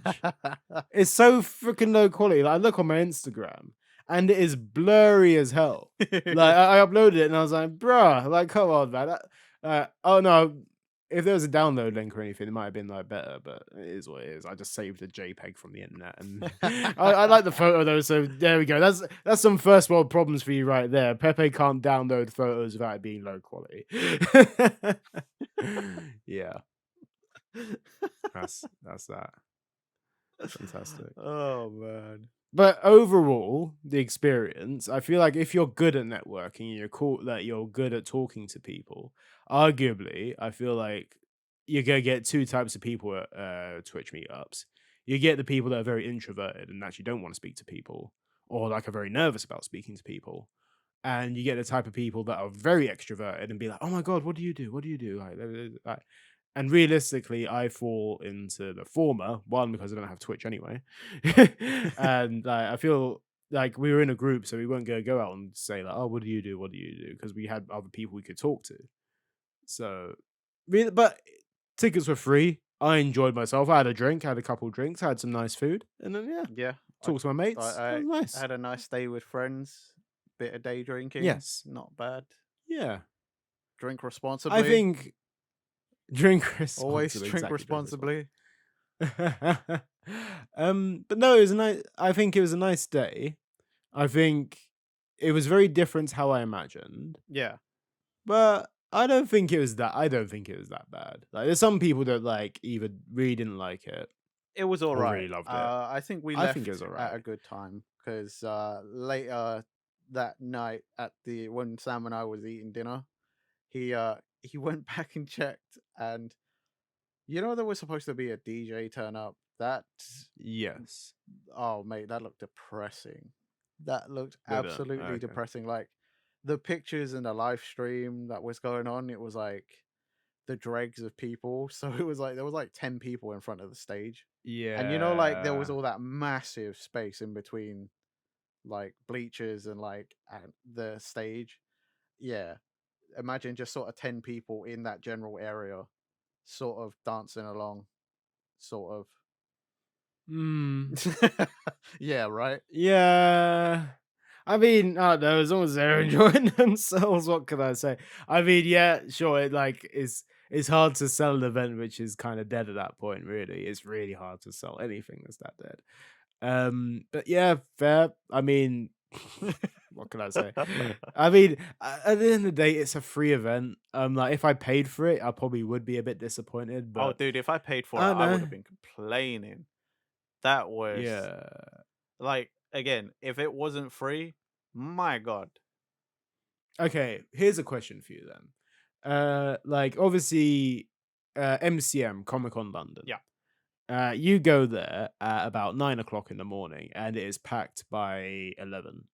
It's so freaking low quality. Like I look on my Instagram and it is blurry as hell. Like I uploaded it and I was like, bruh, like come on, man. Oh no, if there was a download link or anything, it might have been like better, but it is what it is. I just saved a JPEG from the internet, and I like the photo though. So there we go. That's some first world problems for you right there. Pepe can't download photos without it being low quality. Yeah, that's that. Fantastic. Oh man. But overall, the experience, I feel like if you're good at networking, you're cool, that you're good at talking to people, arguably, I feel like you're gonna get two types of people at Twitch meetups. You get the people that are very introverted and actually don't want to speak to people, or like are very nervous about speaking to people. And you get the type of people that are very extroverted and be like, "Oh my god, what do you do? What do you do?" Like, and realistically, I fall into the former one because I don't have Twitch anyway, and I feel like we were in a group, so we weren't going to go out and say like, "Oh, what do you do? What do you do?" Because we had other people we could talk to. So, but tickets were free. I enjoyed myself. I had a drink, had a couple drinks, had some nice food, and then yeah, Yeah. talked to my mates. That was I nice. had a nice day with friends. Bit of day drinking. Yes. Not bad. Yeah. Drink I responsibly. think drink Always responsibly. drink Exactly, responsibly. But no, it was a nice. I think it was a nice day. I think it was very different to how I imagined, Yeah. but I don't think it was that. I don't think it was that bad. Like, there's some people that like either really didn't like it It was all or right. really loved it. I think we I think it left was all at a right. good time because later that night at the when Sam and I was eating dinner, he went back and checked, and there was supposed to be a DJ turn up. That Yes. oh mate, that looked depressing. That looked Didn't. absolutely Okay. depressing. Like the pictures in the live stream that was going on, it was like the dregs of people. So it was like there was like 10 people in front of the stage. And like there was Yeah. all that massive space in between like bleachers and like and the stage. Yeah. Imagine just sort of 10 people in that general area, sort of dancing along, sort Hmm. of. Yeah, right. Yeah. I mean, I don't know, as long as they're enjoying themselves, what can I say? I mean, yeah, sure, it's hard to sell an event which is kind of dead at that point, really. It's really hard to sell anything that's that dead. But yeah, fair. I mean, what can I say? I mean, at the end of the day, it's a free event. Like if I paid for it, I probably would be a bit disappointed, Oh, but dude, if I paid for I it, don't I would know. have been complaining. That was Yeah. like again, if it wasn't free, my god. Okay, here's a question for you then. Like obviously, MCM Comic Con London. Yeah. You go there at about 9 o'clock in the morning, and it is packed by 11.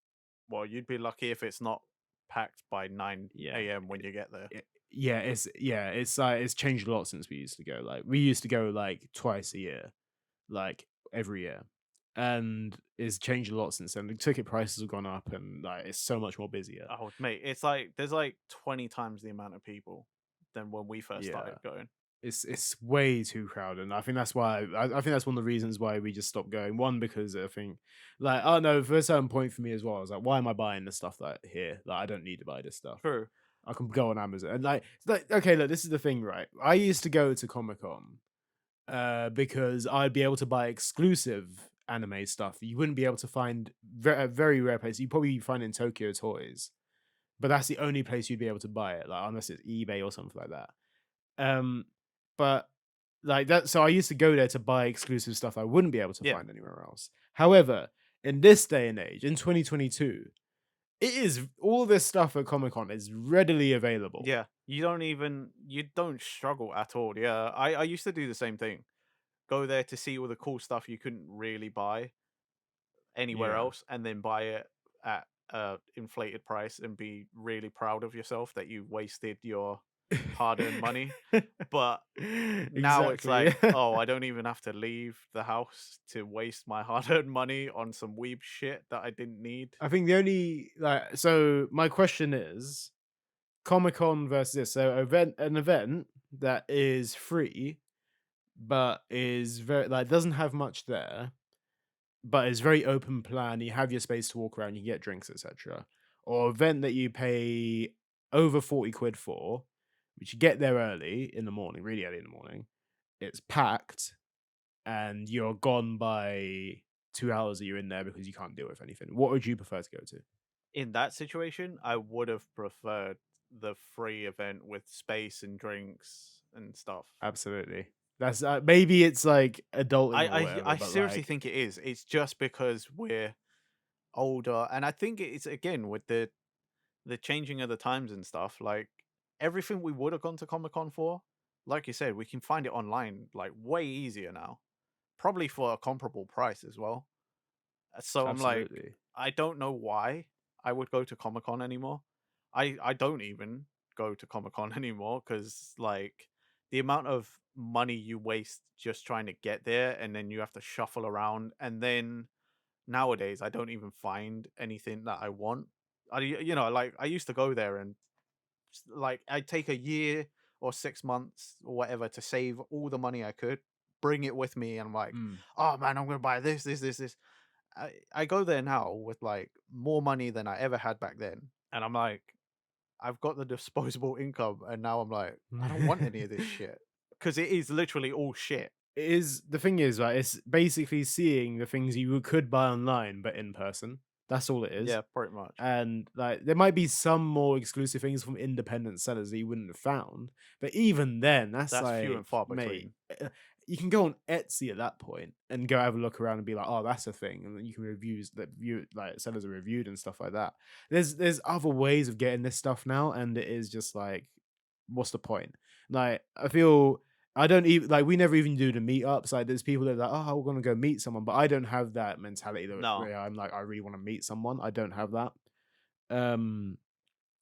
Well, you'd be lucky if it's not packed by 9 Yeah, a.m. when you get there. it's like it's changed a lot since we used to go. Like we used to go like twice a year, like every year, and it's changed a lot since then. The ticket prices have gone up, and like it's so much more busier. Oh, mate, it's like there's like 20 times the amount of people than when we first Yeah. started going. It's way too crowded, and I think that's why I think that's one of the reasons why we just stopped going. One, because I think like I don't know, for a certain point for me as well, I was like, why am I buying the stuff that here? Like I don't need to buy this stuff. True. I can go on Amazon and like okay, look, this is the thing, right? I used to go to Comic Con because I'd be able to buy exclusive anime stuff you wouldn't be able to find a very rare place. You probably find it in Tokyo Toys, but that's the only place you'd be able to buy it, like unless it's eBay or something like that. Um, but like that, so I used to go there to buy exclusive stuff I wouldn't be able to Yeah. find anywhere else. However, in this day and age, in 2022, it is all this stuff at Comic Con is readily available. Yeah. You don't struggle at all. Yeah. I used to do the same thing. Go there to see all the cool stuff you couldn't really buy anywhere Yeah. else and then buy it at a inflated price and be really proud of yourself that you wasted your hard-earned money. But now it's Exactly. like, oh, I don't even have to leave the house to waste my hard-earned money on some weeb shit that I didn't need. I think the only like so my question is Comic Con versus this. So an event that is free but is very like doesn't have much there, but is very open plan. You have your space to walk around, you get drinks, etc. Or event that you pay over 40 quid for, which you get there early in the morning, really early in the morning. It's packed and you're gone by 2 hours that you're in there because you can't deal with anything. What would you prefer to go to? In that situation, I would have preferred the free event with space and drinks and stuff. Absolutely. That's maybe it's like adulting or I whatever, but seriously like think it is. It's just because we're older, and I think it's again with the changing of the times and stuff. Like everything we would have gone to Comic Con for, like you said, we can find it online like way easier now, probably for a comparable price as well. So I'm like, absolutely. I don't know why I would go to Comic Con anymore. I don't even go to Comic Con anymore because like the amount of money you waste just trying to get there and then you have to shuffle around and then nowadays I don't even find anything that I want. Like I used to go there and like I'd take a year or 6 months or whatever to save all the money I could, bring it with me, and I'm like, Mm. oh man, I'm gonna buy this. I go there now with like more money than I ever had back then, and I'm like, I've got the disposable income, and now I'm like, I don't want any of this shit because it is literally all shit. It is the thing is, right, it's basically seeing the things you could buy online, but in person. That's all it is. Yeah, pretty much. And like there might be some more exclusive things from independent sellers that you wouldn't have found. But even then, that's That's few like, and far mate, between. you can go on Etsy at that point and go have a look around and be like, oh, that's a thing. And then you can reviews that view like sellers are reviewed and stuff like that. There's other ways of getting this stuff now, and it is just like, what's the point? Like, I feel I don't even like we never even do the meetups. Like there's people that are like, oh, we're gonna go meet someone, but I don't have that mentality that No. where I'm like, I really want to meet someone. I don't have that. Um,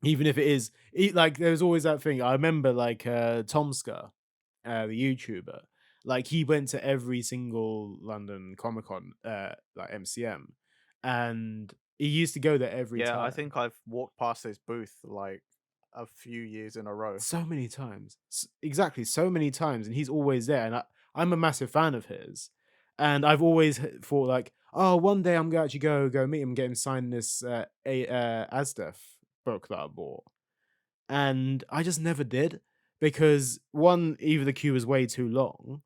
Even if it is like there's always that thing. I remember like Tomska, the YouTuber, like he went to every single London Comic Con, like MCM, and he used to go there every Yeah, I time. think I've walked past his booth like a few years in a row. So many times. Exactly, so many times, and he's always there, and I'm a massive fan of his, and I've always thought like, "Oh, one day I'm gonna actually go meet him and get him sign this, Asdef book that I bought," and I just never did because, 1, either the queue was way too long,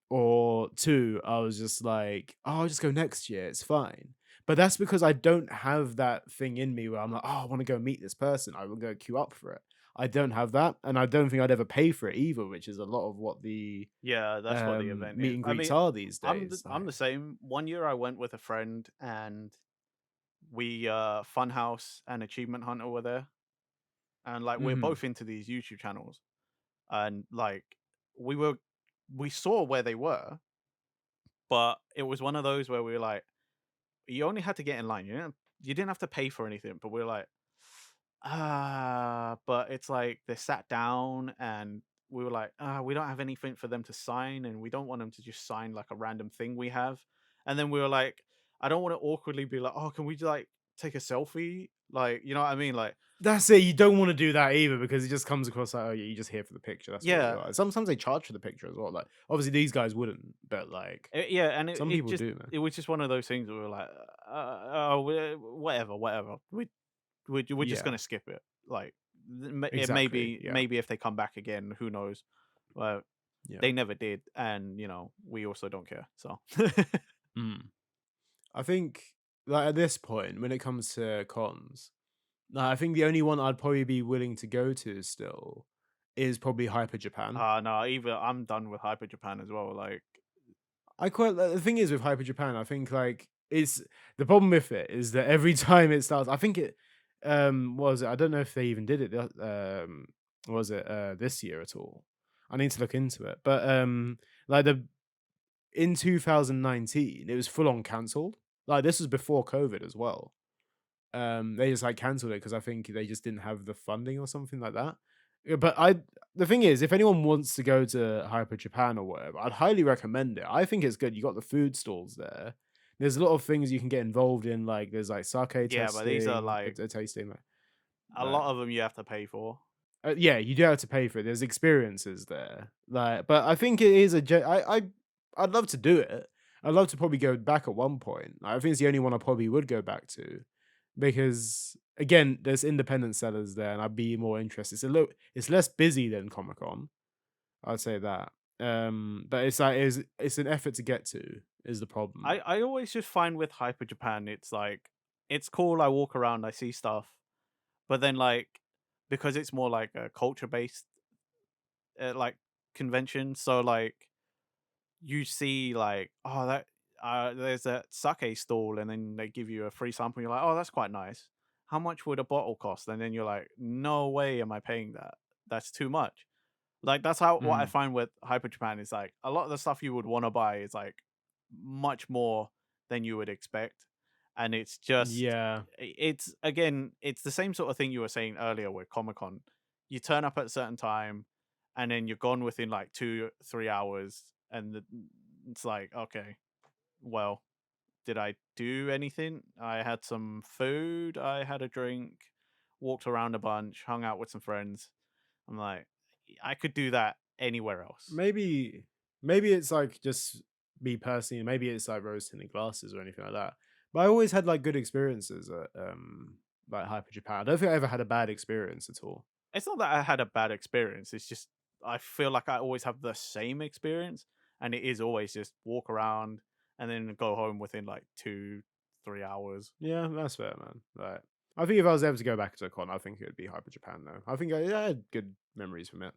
or 2, I was just like, "Oh, I'll just go next year, it's fine." But that's because I don't have that thing in me where I'm like, "Oh, I wanna go meet this person, I will go queue up for it." I don't have that, and I don't think I'd ever pay for it either, which is a lot of what the, Yeah, that's what the event meet is. and I greets mean, are these I'm days, I'm like. the same. One year I went with a friend and we Funhouse and Achievement Hunter were there. And like we're Mhm. both into these YouTube channels. And like we were we saw where they were, but it was one of those where we were like, you only had to get in line. You didn't have to pay for anything, but we are like, but it's like they sat down and we were like, we don't have anything for them to sign, and we don't want them to just sign like a random thing we have. And then we were like, I don't want to awkwardly be like, oh, can we like take a selfie? Like, you know what I mean? Like, That's it, you don't wanna do that either because it just comes across like, "Oh, yeah, you're just here for the picture, that's what you yeah, are." Sometimes they charge for the picture as well, like, obviously these guys wouldn't, but, like, yeah, and it, some it people just do, man. it was just one of those things where we were like, whatever, whatever. We're just Yeah, gonna skip it. Like, it exactly, yeah, maybe if they come back again, who knows? Well, yeah. they never did, and we also don't care. So Mm. I think, like, at this point, when it comes to cons, like, I think the only one I'd probably be willing to go to still is probably Hyper Japan. no, either I'm done with Hyper Japan as well. Like, I quite like the thing is with Hyper Japan, I think like it's the problem with it is that every time it starts, I think it what was it? I don't know if they even did it was it this year at all. I need to look into it. But like the in 2019, it was full on cancelled. Like this was before COVID as well. They just like cancelled it because I think they just didn't have the funding or something like that. Yeah, but the thing is, if anyone wants to go to Hyper Japan or whatever, I'd highly recommend it. I think it's good. You got the food stalls there. There's a lot of things you can get involved in. Like there's like sake yeah, but these are testing, like tasting. a Like, lot of them you have to pay for. yeah, you do have to pay for it. There's experiences there. Like, but I think it is I'd love to do it. I'd love to probably go back at one point. I think it's the only one I probably would go back to because again, there's independent sellers there, and I'd be more interested. It's less busy than Comic Con. I'd say that. But it's like it's an effort to get to is the problem. I always just find with Hyper Japan, it's like it's cool. I walk around, I see stuff, but then like because it's more like a culture based like convention, so like you see like, oh, that there's a sake stall, and then they give you a free sample. You're like, oh, that's quite nice. How much would a bottle cost? And then you're like, no way am I paying that. That's too much. Like that's how what I Mm. find with Hyper Japan is like a lot of the stuff you would want to buy is like much more than you would expect, and it's just Yeah. it's again it's the same sort of thing you were saying earlier with Comic Con. You turn up at a certain time, and then you're gone within like 2 3 hours, and it's like okay, well, did I do anything? I had some food, I had a drink, walked around a bunch, hung out with some friends. I'm like, I could do that anywhere else. Maybe maybe it's like just me personally, maybe it's like rose tinted glasses or anything like that. But I always had like good experiences at like Hyper Japan. I don't think I ever had a bad experience at all. It's not that I had a bad experience. It's just I feel like I always have the same experience, and it is always just walk around and then go home within like 2 3 hours. Yeah, that's fair, man. Right. I think if I was ever to go back to a con, I think it would be Hyper Japan though. I think I had good memories from it.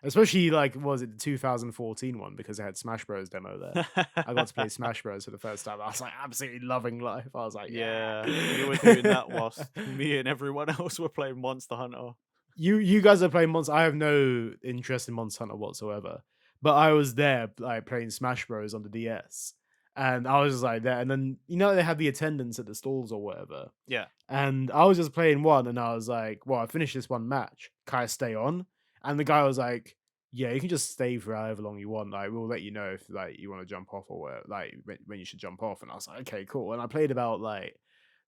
Especially like what was it the 2014 one because they had Smash Bros demo there. I got to play Smash Bros for the first time. I was like absolutely loving life. I was like, yeah. Yeah, you were doing that whilst me and everyone else were playing Monster Hunter. You guys are playing Monster. I have no interest in Monster Hunter whatsoever. but I was there like playing Smash Bros on the DS, and I was just like there. And then they have the attendance at the stalls or whatever, Yeah. and I was just playing one, and I was like, "Well, I finished this one match. Can I stay on?" And the guy was like, "Yeah, you can just stay for however long you want. Like, we'll let you know if like you want to jump off or where, like when you should jump off." And I was like, "Okay, cool." And I played about like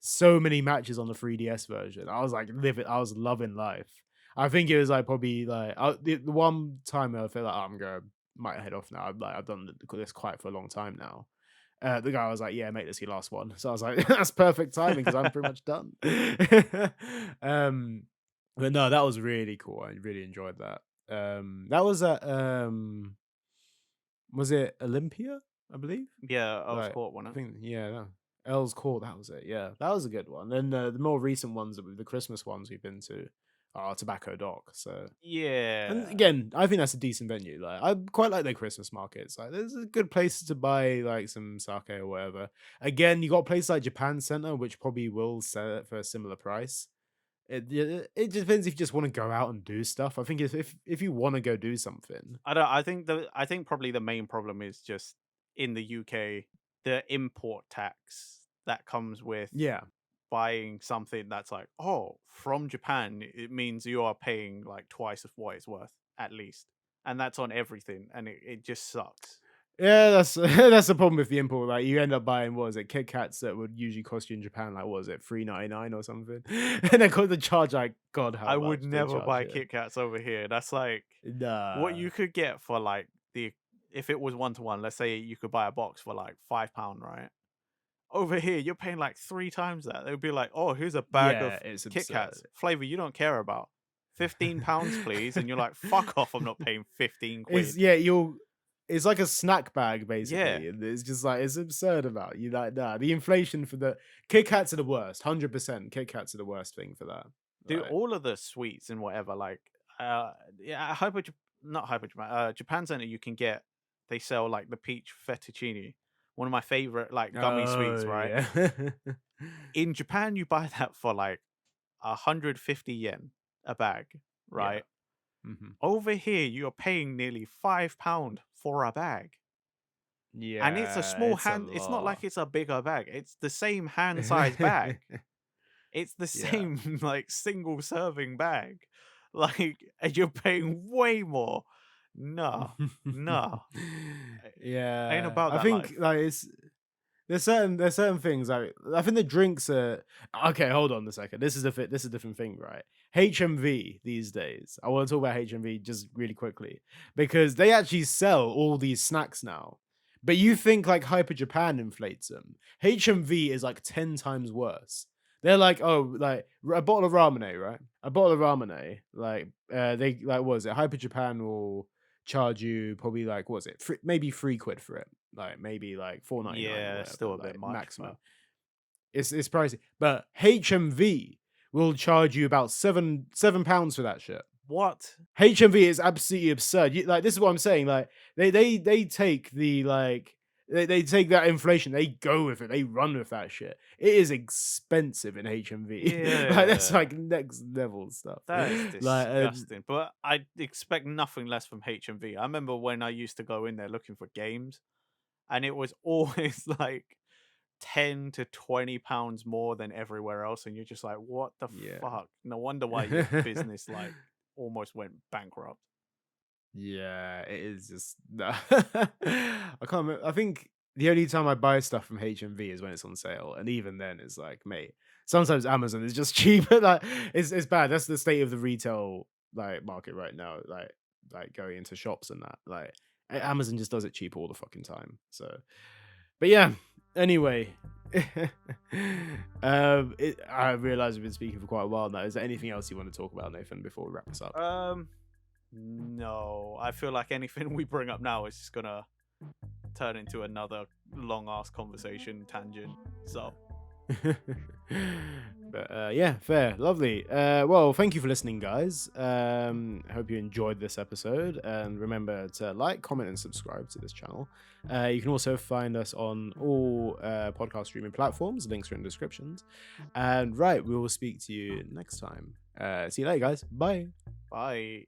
so many matches on the 3DS version. I was like, I was loving life. I think it was like probably like the one time I feel like I'm gonna might head off now. I've done this quite for a long time now. The guy was like, "Yeah, mate, this is your last one." So I was like, "That's perfect timing because I'm pretty much done." um, but no, that was really cool. I really enjoyed that. That was at was it Olympia? I believe. Yeah, I was Like, caught one. I think yeah, no. Earl's Court. That was it. Yeah, that was a good one. Then the more recent ones, the Christmas ones we've been to, are Tobacco Dock. So and Yeah. again, I think that's a decent venue. Like, I quite like their Christmas markets. Like, there's a good places to buy like some sake or whatever. Again, you got a place like Japan Center, which probably will sell it for a similar price. It depends if you just want to go out and do stuff. I think if you want to go do something, I don't. I think probably the main problem is just in the UK, the import tax that comes with yeah, buying something that's like, oh, from Japan. It means you are paying like twice of what it's worth at least, and that's on everything, and it just sucks. yeah, that's that's the problem with the import. Like, you end up buying what was it, Kit Kats that would usually cost you in Japan, like what was it, $3.99 or something, and they got the charge like God, how I would much they never charge buy here. Kit Kats over here. That's like what Nah, you could get for like the if it was 1 to 1. Let's say you could buy a box for like £5, right? Over here, you're paying like 3 times that. They'd be like, "Oh, here's a bag yeah, of it's Kit absurd. Kats, flavor you don't care about. £15, please." And you're like, "Fuck off! I'm not paying 15 It's quid." yeah, you'll it's like a snack bag Yeah, basically, and it's just like it's absurd about you like that. The inflation for the Kit Kats are the worst, 100%. Kit Kats are the worst thing for that. dude, Like, all of the sweets and whatever, like, yeah, not Hyper Japan, Japan Center, you can get. They sell like the peach fettuccine, one of my favorite like gummy oh sweets, right? yeah, In Japan, you buy that for like 150 yen a bag, yeah. right? Mhm. Over here, you're paying nearly £5 for a bag. And it's a Yeah, small it's a hand. It's not like lot. it's a bigger bag. It's the same hand size bag. It's the Yeah. same like single serving bag. Like, and you're paying way more. Nah, nah. Ain't Yeah, about I that think life. like there's certain things like I think the drinks are okay. Hold on a second. This is a different thing, right? HMV these days. I want to talk about HMV just really quickly because they actually sell all these snacks now. But you think like Hyper Japan inflates them? HMV is like 10 times worse. They're like, oh, like a bottle of ramen, right? A bottle of ramen, like they like what is it? Hyper Japan will charge you probably like what was it? Maybe 3 quid for it, like maybe like 4.99 or Yeah, whatever, still a bit like much, but maximum. It's pricey, but HMV will charge you about £7 for that shit. what? HMV is absolutely absurd. Like, this is what I'm saying. Like, they take the like they take that inflation, they go with it, they run with that shit. It is expensive in HMV. Like, that's Yeah. like next level stuff. That is Like, disgusting, but I expect nothing less from HMV. I remember when I used to go in there looking for games, and it was always like 10 to £20 more than everywhere else, and you're just like, "What the yeah. fuck?" No wonder why your business like almost went bankrupt. Yeah, it is just I can't remember. I think the only time I buy stuff from HMV is when it's on sale, and even then, it's like, mate. Sometimes Amazon is just cheaper. Like, it's bad. That's the state of the retail like market right now. Like going into shops and that. Like, Amazon just does it cheap all the fucking time. So, but yeah. Anyway, I realize we've been speaking for quite a while now. Is there anything else you want to talk about, Nathan, before we wrap this up? No, I feel like anything we bring up now is just gonna turn into another long ass conversation tangent. So, But yeah, fair, lovely. Well, thank you for listening, guys. Hope you enjoyed this episode, and remember to like, comment, and subscribe to this channel. You can also find us on all podcast streaming platforms. Links are in the descriptions. And right, we will speak to you next time. See you later, guys. Bye. bye.